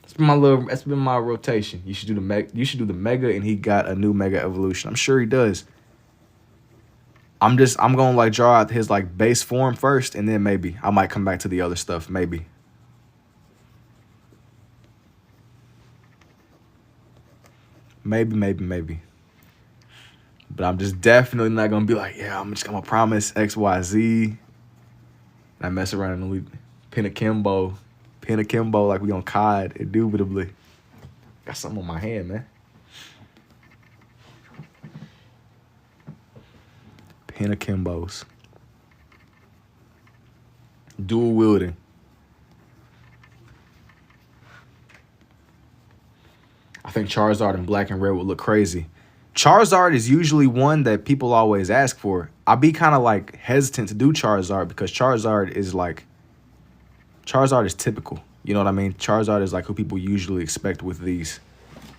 that's been my rotation. You should do the Mega, and he got a new Mega evolution. I'm sure he does. I'm gonna, like, draw out his, like, base form first, and then maybe I might come back to the other stuff. Maybe. Maybe. But I'm just definitely not going to be like, yeah, I'm just going to promise X, Y, Z. And I mess around and we pin a Kimbo like we on COD, indubitably. Got something on my hand, man. Pin a Kimbos. Dual wielding. I think Charizard in black and red would look crazy. Charizard is usually one that people always ask for. I be kind of like hesitant to do Charizard because Charizard is typical. You know what I mean? Charizard is like who people usually expect with these.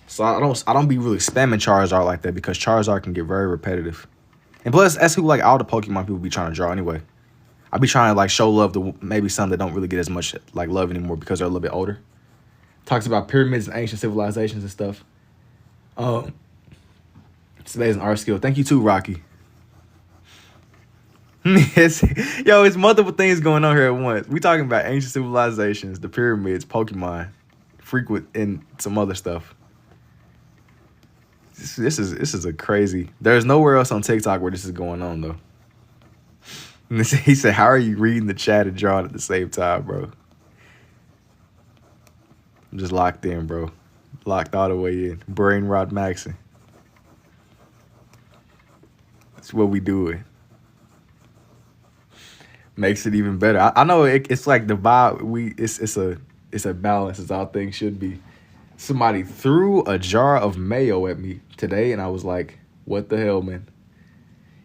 So I don't be really spamming Charizard like that because Charizard can get very repetitive. And plus, that's who like all the Pokemon people be trying to draw anyway. I be trying to like show love to maybe some that don't really get as much like love anymore because they're a little bit older. Talks about pyramids and ancient civilizations and stuff. It's amazing art skill. Thank you too, Rocky. It's multiple things going on here at once. We talking about ancient civilizations, the pyramids, Pokemon, frequent, and some other stuff. This is a crazy. There's nowhere else on TikTok where this is going on though. And he said, "How are you reading the chat and drawing at the same time, bro?" I'm just locked in, bro. Locked all the way in. Brain rot maxing. That's what we doing. Makes it even better. I know it's like the vibe. It's a balance as all things should be. Somebody threw a jar of mayo at me today, and I was like, "What the hell, man?"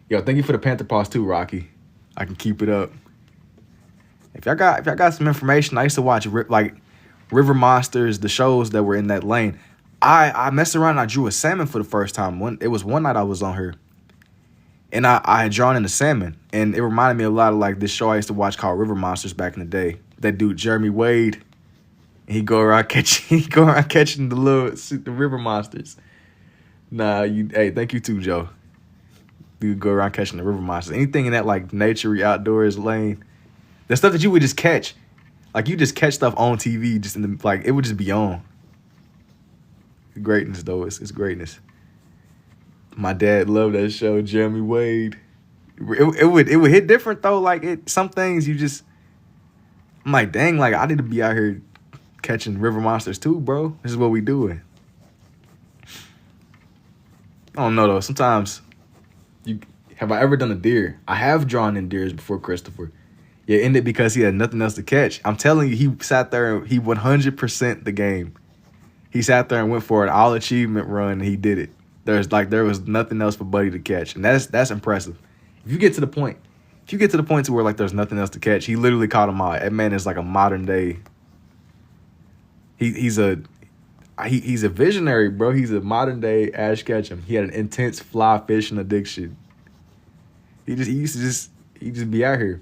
Yo, thank you for the Panther Paws too, Rocky. I can keep it up. If y'all got some information, I used to watch like River Monsters, the shows that were in that lane. I messed around and I drew a salmon for the first time. It was one night I was on here. And I had drawn in a salmon. And it reminded me a lot of like this show I used to watch called River Monsters back in the day. That dude, Jeremy Wade. And he go around catching the river monsters. Nah, hey, thank you too, Joe. You go around catching the river monsters. Anything in that like nature outdoors lane. The stuff that you would just catch. Like you just catch stuff on TV just in the like it would just be on. Greatness though, it's greatness. My dad loved that show, Jeremy Wade. It would hit different though. Like some things you just I'm like, dang, like I need to be out here catching river monsters too, bro. This is what we doing. I don't know though. Sometimes have I ever done a deer? I have drawn in deers before, Christopher. Yeah, ended because he had nothing else to catch. I'm telling you, he sat there and he 100% the game. He sat there and went for an all achievement run and he did it. There was nothing else for Buddy to catch. And that's impressive. If you get to the point to where like there's nothing else to catch, he literally caught them all. That man is like a modern day. He's a visionary, bro. He's a modern day Ash Ketchum. He had an intense fly fishing addiction. He used to just be out here.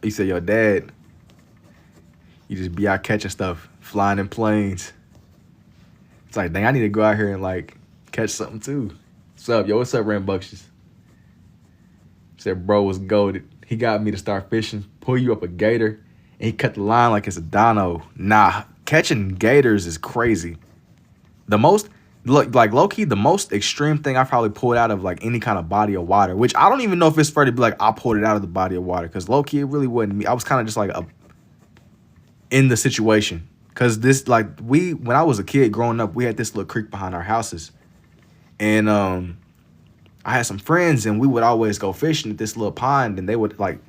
He said, "Yo, Dad, you just be out catching stuff, flying in planes." It's like, dang, I need to go out here and like catch something too. What's up, yo? What's up, Rambunctious? Said, bro was goated. He got me to start fishing, pull you up a gator, and he cut the line like it's a dono. Nah, catching gators is crazy. Low-key, the most extreme thing I probably pulled out of like any kind of body of water, which I don't even know if it's fair to be like I pulled it out of the body of water, because low-key it really wasn't me. I was kind of just like in the situation. Because this, like, when I was a kid growing up, we had this little creek behind our houses. And I had some friends, and we would always go fishing at this little pond, and they would, it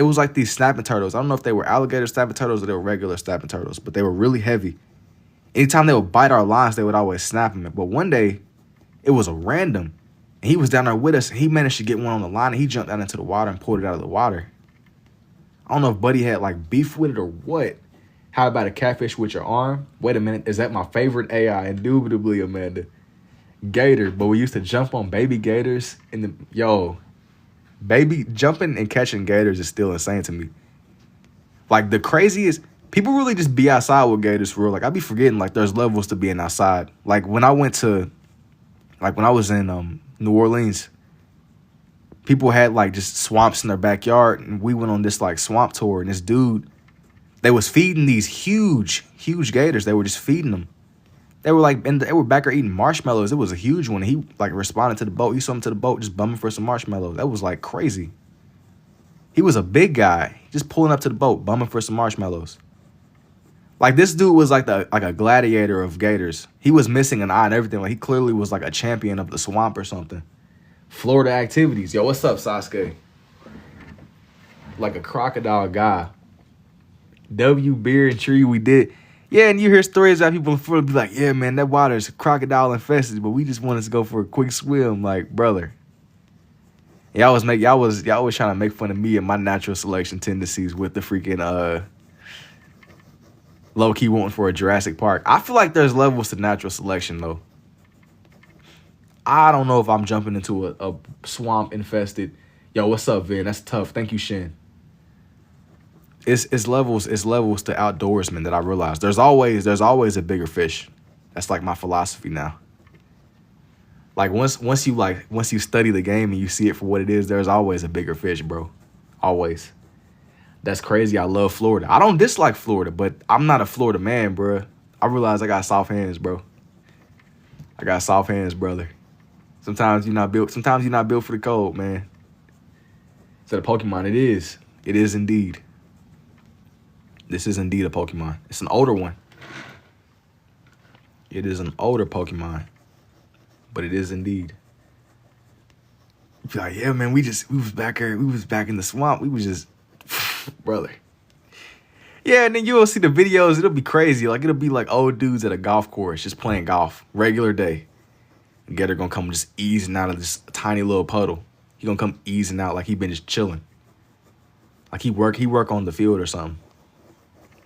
was like these snapping turtles. I don't know if they were alligator snapping turtles or they were regular snapping turtles, but they were really heavy. Anytime they would bite our lines, they would always snap them. But one day, it was a random, and he was down there with us, and he managed to get one on the line, and he jumped down into the water and pulled it out of the water. I don't know if Buddy had, like, beef with it or what. How about a catfish with your arm? Wait a minute, is that my favorite AI? Indubitably, Amanda. Gator, but we used to jump on baby gators baby jumping and catching gators is still insane to me. Like the craziest, people really just be outside with gators for real. Like I be forgetting like there's levels to being outside. Like when I was in New Orleans, people had like just swamps in their backyard, and we went on this like swamp tour, and this dude, they was feeding these huge gators. They were just feeding them. They were they were back there eating marshmallows. It was a huge one. He like responded to the boat. He saw him to the boat just bumming for some marshmallows. That was like crazy. He was a big guy, just pulling up to the boat, bumming for some marshmallows. Like this dude was like a gladiator of gators. He was missing an eye and everything. Like he clearly was like a champion of the swamp or something. Florida activities. Yo, what's up, Sasuke? Like a crocodile guy. W beer and tree we did. Yeah, and you hear stories about people in Florida be like, yeah, man, that water is crocodile infested, but we just wanted to go for a quick swim. Like, brother. Y'all was trying to make fun of me and my natural selection tendencies with the freaking low-key wanting for a Jurassic Park. I feel like there's levels to natural selection though. I don't know if I'm jumping into a swamp infested. Yo, what's up, Vin? That's tough. Thank you, Shin. It's levels to outdoorsmen that I realized. There's always a bigger fish. That's like my philosophy now. Like once you study the game and you see it for what it is, there's always a bigger fish, bro. Always. That's crazy. I love Florida. I don't dislike Florida, but I'm not a Florida man, bro. I realize I got soft hands, bro. I got soft hands, brother. Sometimes you're not built for the cold, man. So the Pokemon, it is. It is indeed. This is indeed a Pokemon. It's an older one. It is an older Pokemon. But it is indeed. You feel like, yeah, man, we was back here. We was back in the swamp. We was just, brother. Yeah, and then you'll see the videos. It'll be crazy. Like, it'll be like old dudes at a golf course just playing golf. Regular day. And Gator gonna come just easing out of this tiny little puddle. He gonna come easing out like he been just chilling. Like he work on the field or something.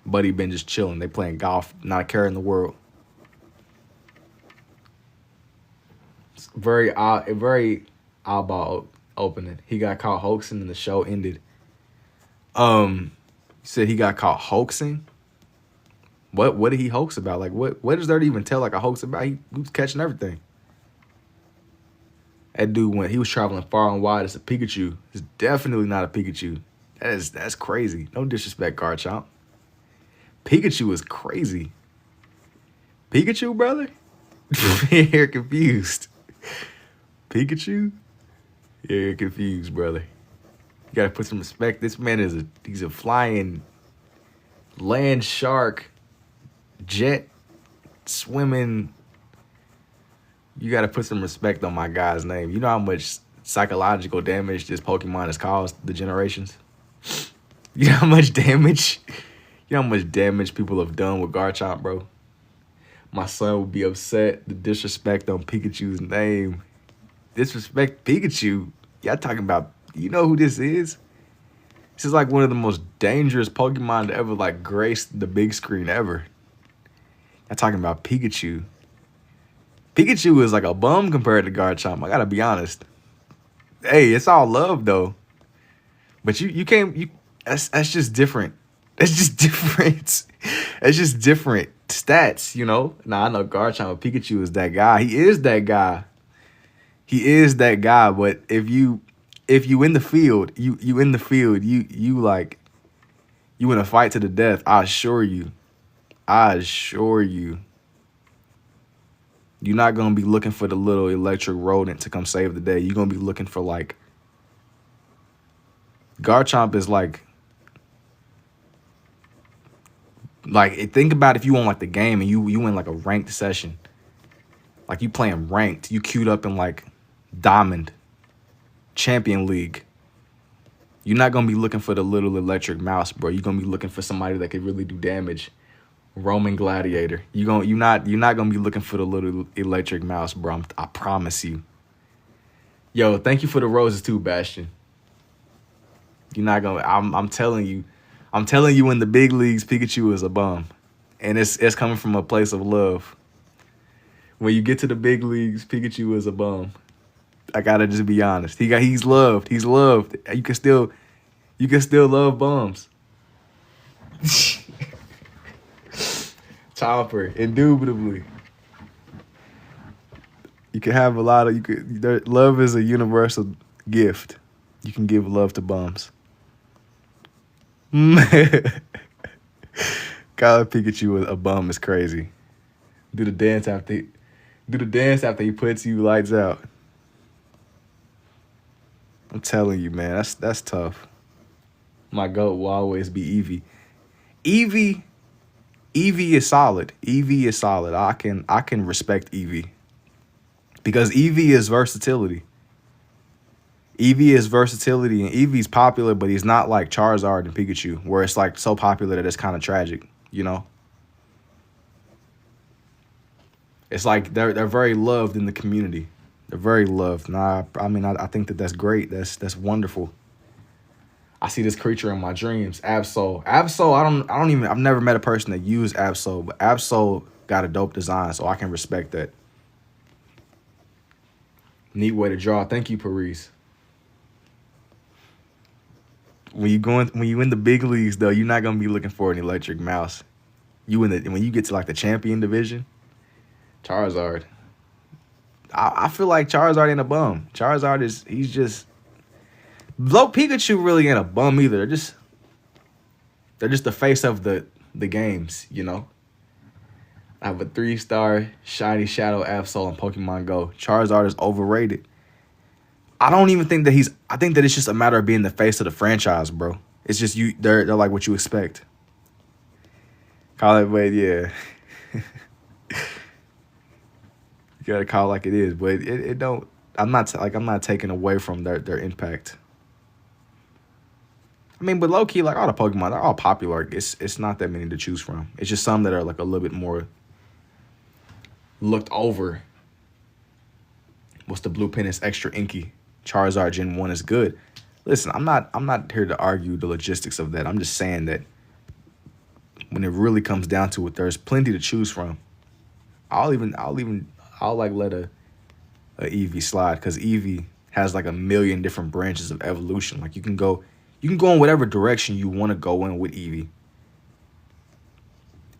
Buddy been just chilling. They playing golf. Not a care in the world. It's very oddball opening. He got caught hoaxing and the show ended. You said he got caught hoaxing? What did he hoax about? Like, what is there to even tell like a hoax about? He was catching everything. That dude he was traveling far and wide as a Pikachu. It's definitely not a Pikachu. That's crazy. No disrespect, Garchomp. Pikachu is crazy. Pikachu, brother? You're confused. Pikachu? Yeah, you're confused, brother. You gotta put some respect. This man he's a flying land shark, jet swimming. You gotta put some respect on my guy's name. You know how much psychological damage this Pokemon has caused the generations? You know how much damage? You know how much damage people have done with Garchomp, bro? My son would be upset. The disrespect on Pikachu's name. Disrespect Pikachu? Y'all talking about, you know who this is? This is like one of the most dangerous Pokemon to ever like grace the big screen ever. Y'all talking about Pikachu. Pikachu is like a bum compared to Garchomp. I gotta be honest. Hey, it's all love though. But you can't, that's just different. That's just different. That's just different stats, you know? Nah, I know Garchomp, but Pikachu is that guy. He is that guy. He is that guy, but if you in the field, you in the field, you in a fight to the death, I assure you. You're not gonna be looking for the little electric rodent to come save the day. You're gonna be looking for like Garchomp is like think about if you won like the game and you win like a ranked session. Like you playing ranked, you queued up in like Diamond, Champion League. You're not gonna be looking for the little electric mouse, bro. You're gonna be looking for somebody that could really do damage. Roman Gladiator. You're not gonna be looking for the little electric mouse, bro. I promise you. Yo, thank you for the roses too, Bastion. You're not gonna. I'm telling you. I'm telling you, in the big leagues, Pikachu is a bum, and it's coming from a place of love. When you get to the big leagues, Pikachu is a bum. I gotta just be honest. He's loved. He's loved. You can still love bums. Chopper, indubitably. You can have a lot of love is a universal gift. You can give love to bums. Calling Pikachu a bum is crazy. Do the dance after he puts you lights out. I'm telling you, man, that's tough. My goat will always be Eevee. Eevee is solid. Eevee is solid. I can respect Eevee. Because Eevee is versatility. Eevee is versatility, and Eevee's popular, but he's not like Charizard and Pikachu, where it's like so popular that it's kind of tragic, you know? It's like they're very loved in the community. They're very loved. Nah, I mean, I think that's great. That's wonderful. I see this creature in my dreams, Absol. I've never met a person that used Absol, but Absol got a dope design, so I can respect that. Neat way to draw. Thank you, Paris. When you in the big leagues though, you're not gonna be looking for an electric mouse. When you get to like the champion division, Charizard. I feel like Charizard ain't a bum. He's just low. Pikachu really ain't a bum either. They're just the face of the games, you know. I have a 3-star shiny Shadow Absol in Pokemon Go. Charizard is overrated. I don't even think that I think that it's just a matter of being the face of the franchise, bro. It's just they're like what you expect. Call it, but yeah. You gotta call it like it is, but it don't. I'm not taking away from their impact. I mean, but low key, like all the Pokemon, they're all popular. It's not that many to choose from. It's just some that are like a little bit more looked over. What's the blue pen? It's extra inky. Charizard Gen 1 is good. Listen, I'm not here to argue the logistics of that. I'm just saying that when it really comes down to it, there's plenty to choose from. I'll like let a Eevee slide, because Eevee has like a million different branches of evolution. Like you can You can go in whatever direction you want to go in with Eevee.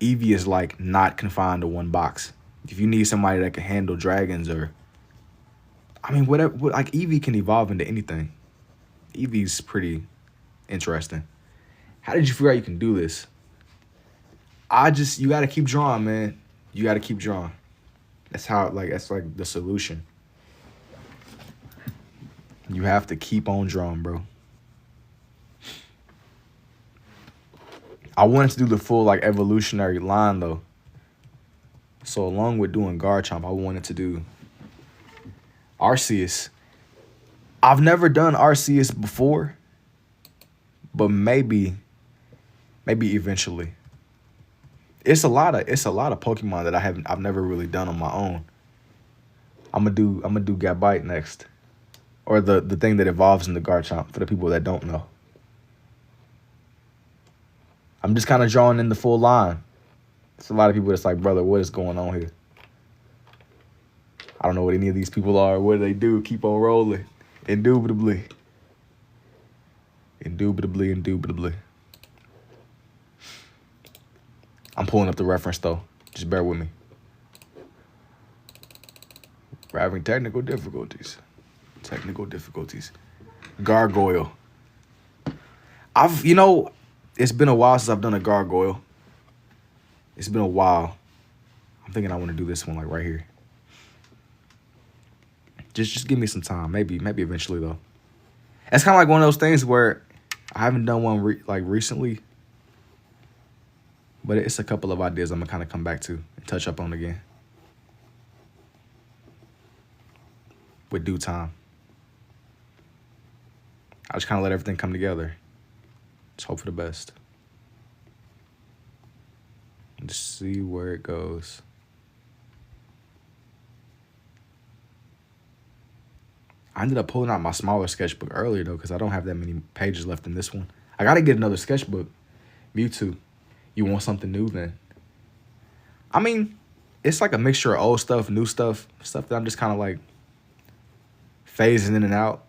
Eevee is like not confined to one box. If you need somebody that can handle dragons or, I mean, whatever, like Eevee can evolve into anything. Eevee's pretty interesting. How did you figure out you can do this? You got to keep drawing, man. You got to keep drawing. That's like the solution. You have to keep on drawing, bro. I wanted to do the full like evolutionary line though. So along with doing Garchomp, I wanted to do Arceus. I've never done Arceus before, but maybe eventually. It's a lot of Pokemon that I've never really done on my own. I'm gonna do Gabite next. Or the thing that evolves into Garchomp for the people that don't know. I'm just kind of drawing in the full line. It's a lot of people that's like, brother, what is going on here? I don't know what any of these people are. What do they do? Keep on rolling. Indubitably. Indubitably. I'm pulling up the reference, though. Just bear with me. We're having technical difficulties. Gargoyle. It's been a while since I've done a gargoyle. It's been a while. I'm thinking I want to do this one like right here. Just give me some time. Maybe eventually though. It's kind of like one of those things where I haven't done one recently, but it's a couple of ideas I'm gonna kind of come back to and touch up on again with due time. I just kind of let everything come together. Just hope for the best. Just see where it goes. I ended up pulling out my smaller sketchbook earlier, though, because I don't have that many pages left in this one. I got to get another sketchbook. Mewtwo. You want something new, then? I mean, it's like a mixture of old stuff, new stuff, stuff that I'm just kind of like phasing in and out.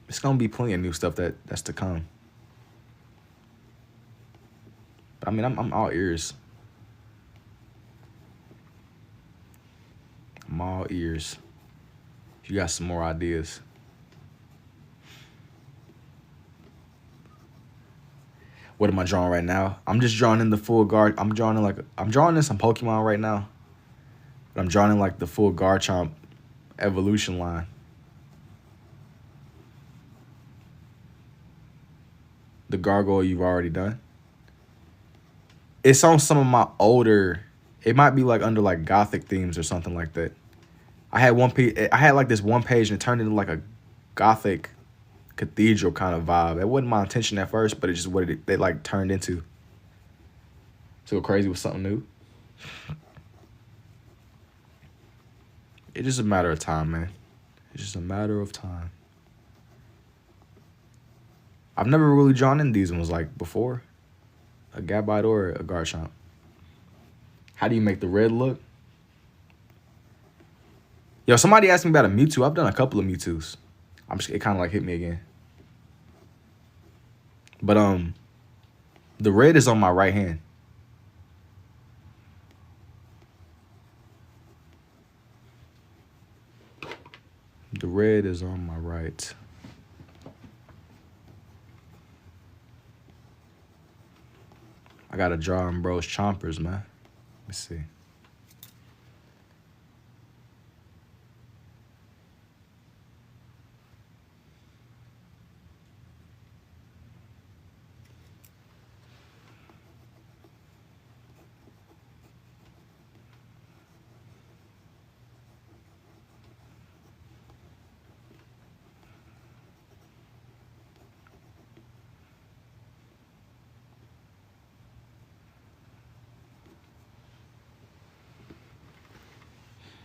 It's going to be plenty of new stuff that's to come. But I mean, I'm all ears. I'm all ears. If you got some more ideas. What am I drawing right now? I'm just drawing in the full guard. I'm drawing in some Pokemon right now. But I'm drawing in like the full Garchomp evolution line. The Gargoyle you've already done. It's on some of my older, it might be like under like gothic themes or something like that. I had like this one page and it turned into like a gothic cathedral kind of vibe. It wasn't my intention at first, but it's just what they like turned into. To go crazy with something new. It's just a matter of time, man. It's just a matter of time. I've never really drawn in these ones like before. A Gabite or a Garchomp. How do you make the red look? Yo, somebody asked me about a Mewtwo. I've done a couple of Mewtwo's. It kind of like hit me again. But the red is on my right hand. The red is on my right. I gotta draw in bros chompers, man. Let's see.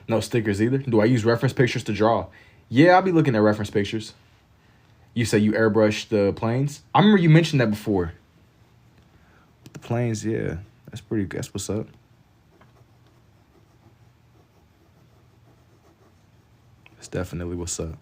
No stickers either. Do I use reference pictures to draw? Yeah, I'll be looking at reference pictures. You say you airbrush the planes? I remember you mentioned that before. The planes, yeah. That's pretty good. That's what's up. That's definitely what's up.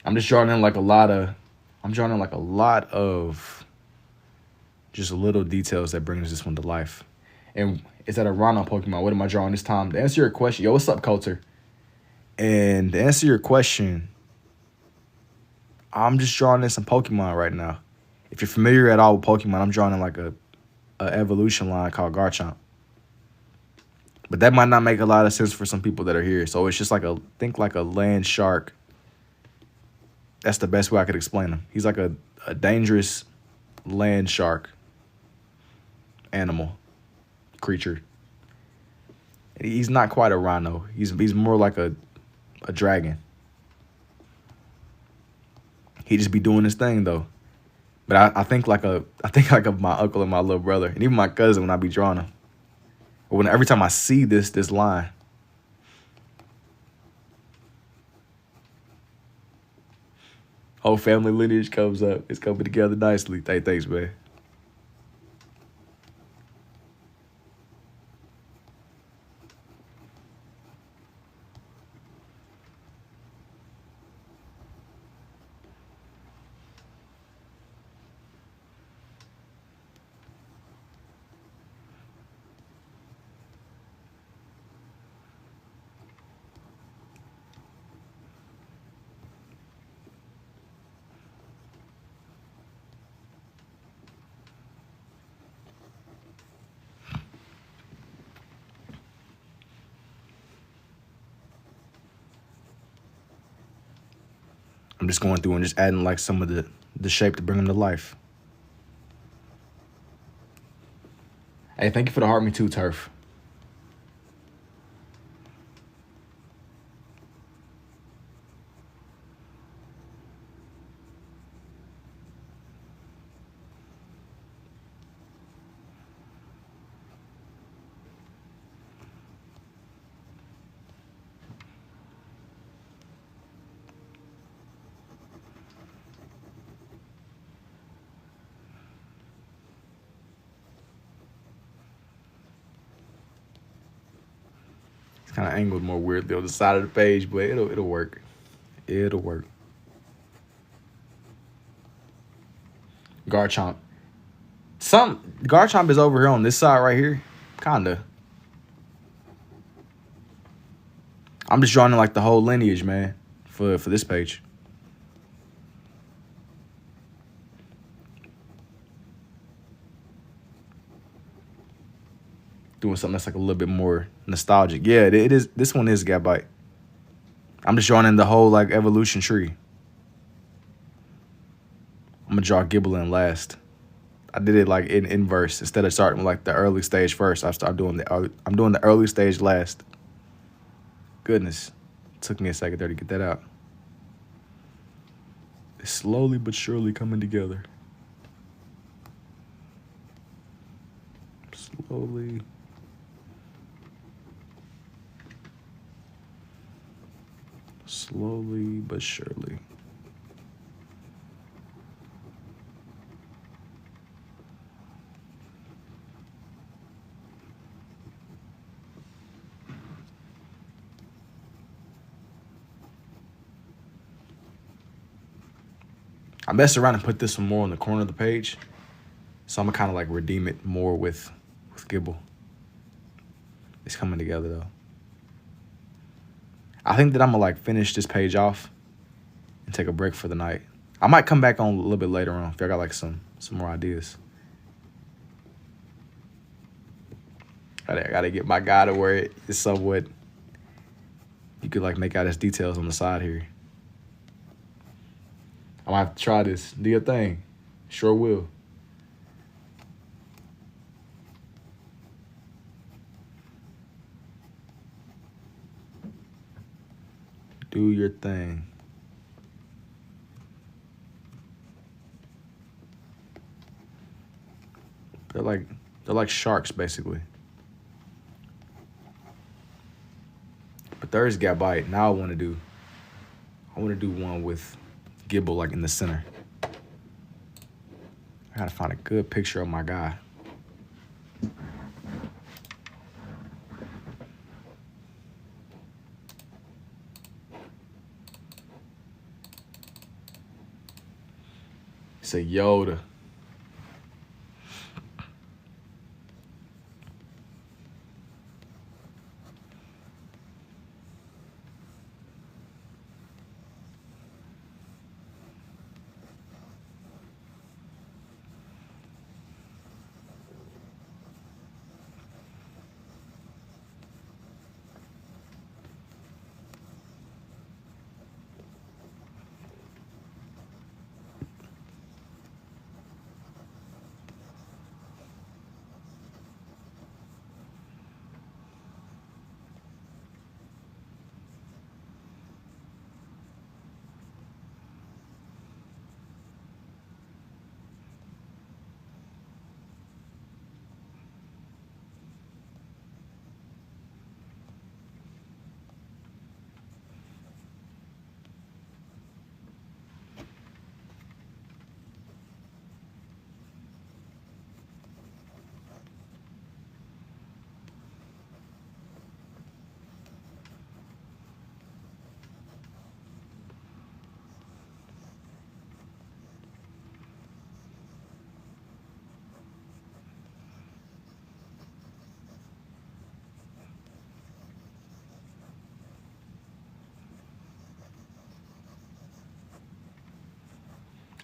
I'm just drawing in like a lot of, just little details that brings this one to life. And is that a Rhino Pokemon? What am I drawing this time? To answer your question, yo, what's up, Coulter? And to answer your question, I'm just drawing in some Pokemon right now. If you're familiar at all with Pokemon, I'm drawing in like a evolution line called Garchomp. But that might not make a lot of sense for some people that are here. So it's just like think like a land shark. That's the best way I could explain him. He's like a dangerous land shark animal creature. He's not quite a rhino. He's more like a dragon. He just be doing his thing though. But I think like of my uncle and my little brother, and even my cousin when I be drawing him. Or every time I see this line. Whole family lineage comes up. It's coming together nicely. Hey, thanks, man. I'm just going through and just adding like some of the shape to bring them to life. Hey, thank you for the heart me too, Turf. Kind of angled more weirdly on the side of the page, but it'll work. It'll work. Garchomp. Garchomp is over here on this side right here. Kinda. I'm just drawing like the whole lineage, man, for this page. Doing something that's like a little bit more nostalgic. Yeah, it is. This one is Gabite. I'm just drawing in the whole like evolution tree. I'm gonna draw Gibbling last. I did it like in inverse instead of starting with like the early stage first. I'm doing the early stage last. Goodness, it took me a second there to get that out. It's slowly but surely coming together. Slowly. Slowly but surely. I messed around and put this one more on the corner of the page. So I'm gonna kind of like redeem it more with Gibble. It's coming together though. I think that I'm gonna like finish this page off and take a break for the night. I might come back on a little bit later on if I got like some more ideas. I gotta get my guy to where it is somewhat, you could like make out his details on the side here. I might have to try this. Do your thing. Sure will. Do your thing. They're like sharks basically. But there's Gabite. Now I want to do one with Gibble like in the center. I gotta find a good picture of my guy. It's a Yoda.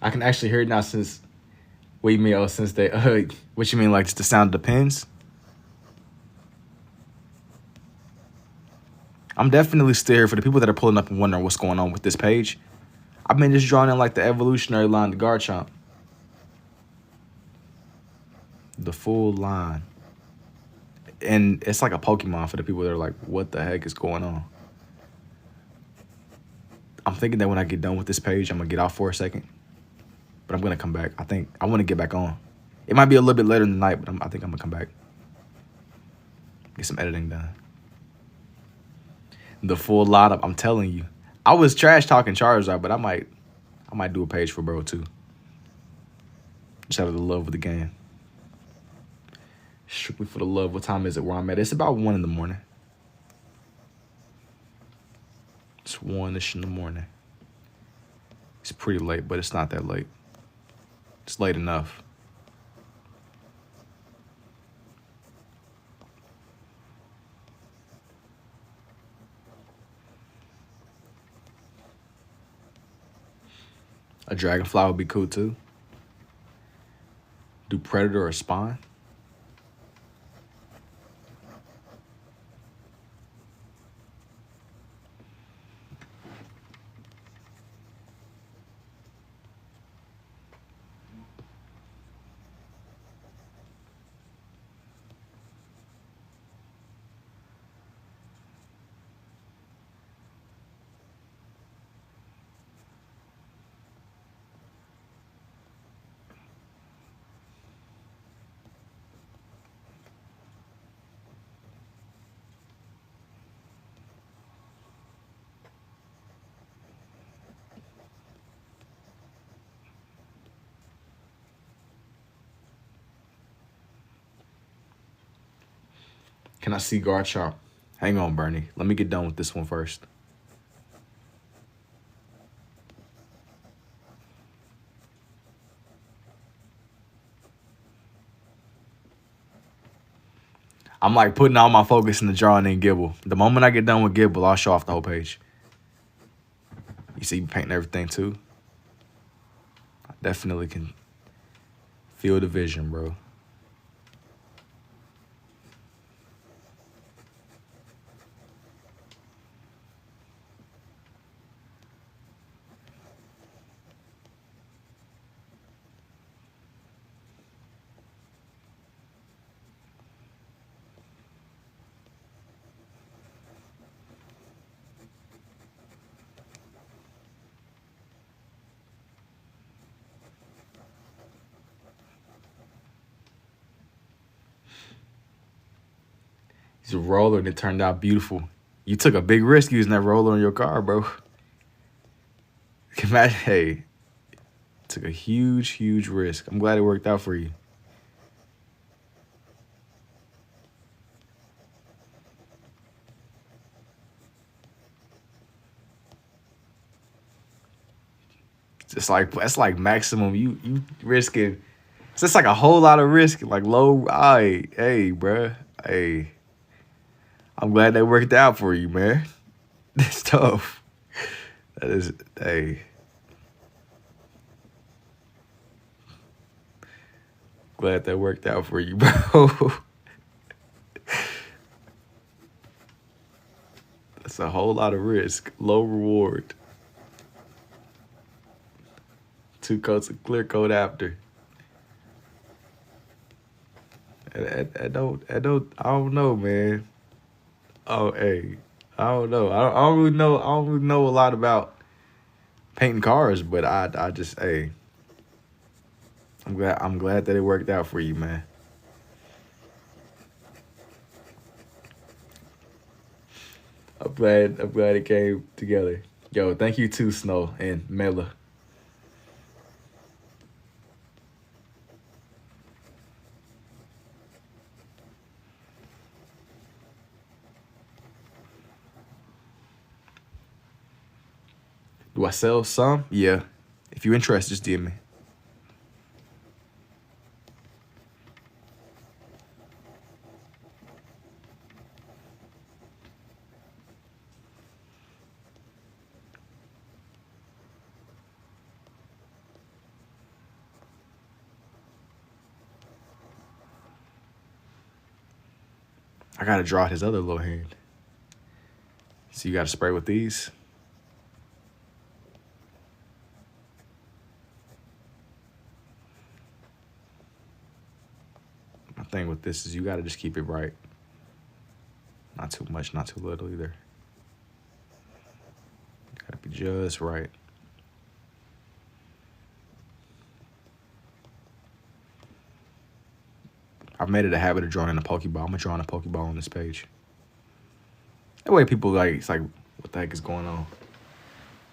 I can actually hear it now since. What you mean? Oh, since they. What you mean? Like just the sound of the pins? I'm definitely still here for the people that are pulling up and wondering what's going on with this page. I've been just drawing in like the evolutionary line, the Garchomp. The full line. And it's like a Pokemon for the people that are like, what the heck is going on? I'm thinking that when I get done with this page, I'm going to get off for a second. But I'm going to come back. I think I want to get back on. It might be a little bit later in the night, but I think I'm going to come back. Get some editing done. The full lineup, I'm telling you. I was trash talking Charizard, but I might do a page for bro too. Just out of the love of the game. Strictly for the love. What time is it where I'm at? It's about 1 in the morning. It's 1-ish in the morning. It's pretty late, but it's not that late. It's late enough. A dragonfly would be cool too. Do predator or spawn? Can I see Garchomp? Hang on, Bernie. Let me get done with this one first. I'm like putting all my focus in the drawing in Gibble. The moment I get done with Gibble, I'll show off the whole page. You see me painting everything too? I definitely can feel the vision, bro. It's a roller and it turned out beautiful. You took a big risk using that roller in your car, bro. Imagine, hey, took a huge, huge risk. I'm glad it worked out for you. that's like maximum. You risking. So it's like a whole lot of risk. Like low. Hey, bruh. Hey, I'm glad that worked out for you, man. That's tough. That is. Hey. Glad that worked out for you, bro. That's a whole lot of risk. Low reward. 2 coats of clear coat after. I don't know, man. Oh, hey, I don't know. I don't really know. I don't really know a lot about painting cars, but I just, hey, I'm glad that it worked out for you, man. I'm glad it came together. Yo, thank you too, Snow and Mela. Do I sell some? Yeah. If you're interested, just DM me. I gotta draw his other little hand. So you gotta spray with these. My thing with this is you gotta just keep it right. Not too much, not too little either. Gotta be just right. I've made it a habit of drawing in a Pokeball. I'm gonna draw in a Pokeball on this page. That way people like, it's like, what the heck is going on?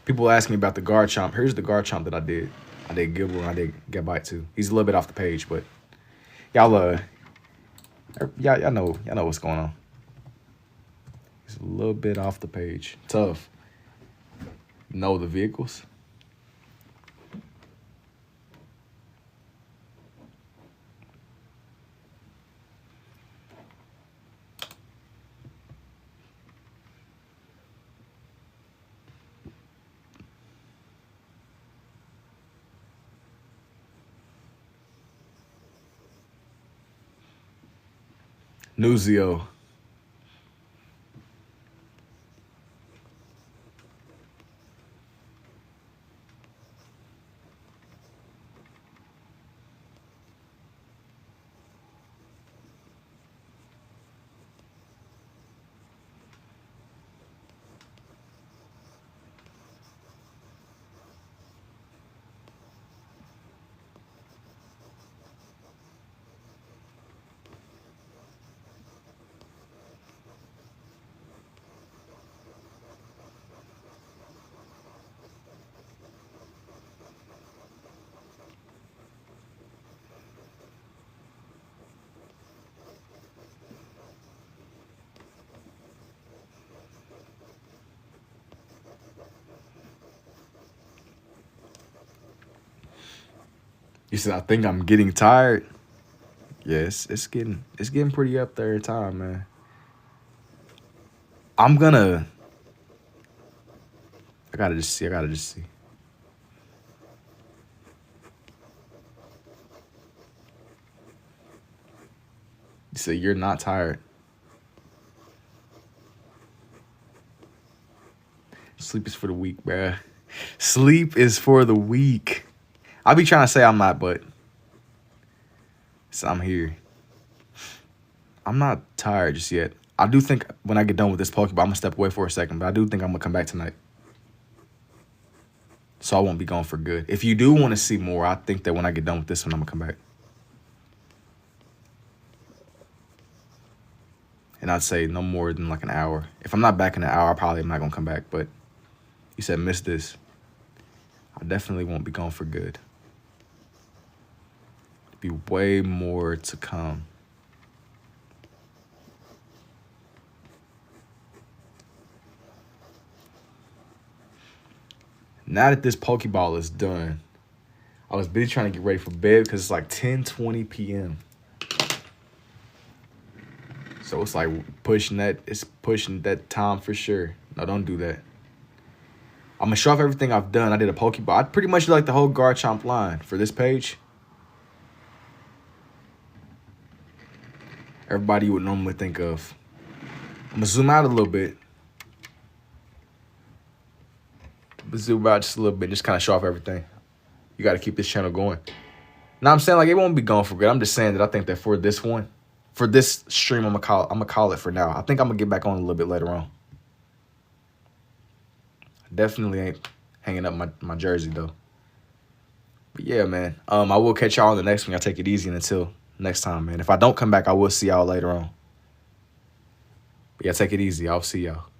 People ask me about the Garchomp. Here's the Garchomp that I did. I did Gibble and I did Gabite too. He's a little bit off the page, but y'all know what's going on. He's a little bit off the page. Tough. Know the vehicles. Nuzio. You said, I think I'm getting tired. Yes, it's getting pretty up there in time, man. I gotta just see. You said you're not tired. Sleep is for the weak, bruh. Sleep is for the weak. I'll be trying to say I'm not, but so I'm here. I'm not tired just yet. I do think when I get done with this Pokeball, I'm gonna step away for a second, but I do think I'm gonna come back tonight. So I won't be gone for good. If you do want to see more, I think that when I get done with this one, I'm gonna come back. And I'd say no more than like an hour. If I'm not back in an hour, I probably am not gonna come back. But you said miss this. I definitely won't be gone for good. Be way more to come. Now that this Pokeball is done, I was busy trying to get ready for bed because it's like 10:20 p.m. So it's like pushing that time for sure. No, don't do that. I'm gonna show off everything I've done. I did a Pokeball. I pretty much did like the whole Garchomp line for this page. Everybody you would normally think of. I'm gonna zoom out a little bit. Zoom out just a little bit, just kind of show off everything. You got to keep this channel going. Now I'm saying like it won't be gone for good. I'm just saying that I think that for this one, for this stream, I'm gonna call it for now. I think I'm gonna get back on a little bit later on. Definitely ain't hanging up my jersey though. But yeah, man. I will catch y'all on the next one. Y'all take it easy until next time, man. If I don't come back, I will see y'all later on. But yeah, take it easy. I'll see y'all.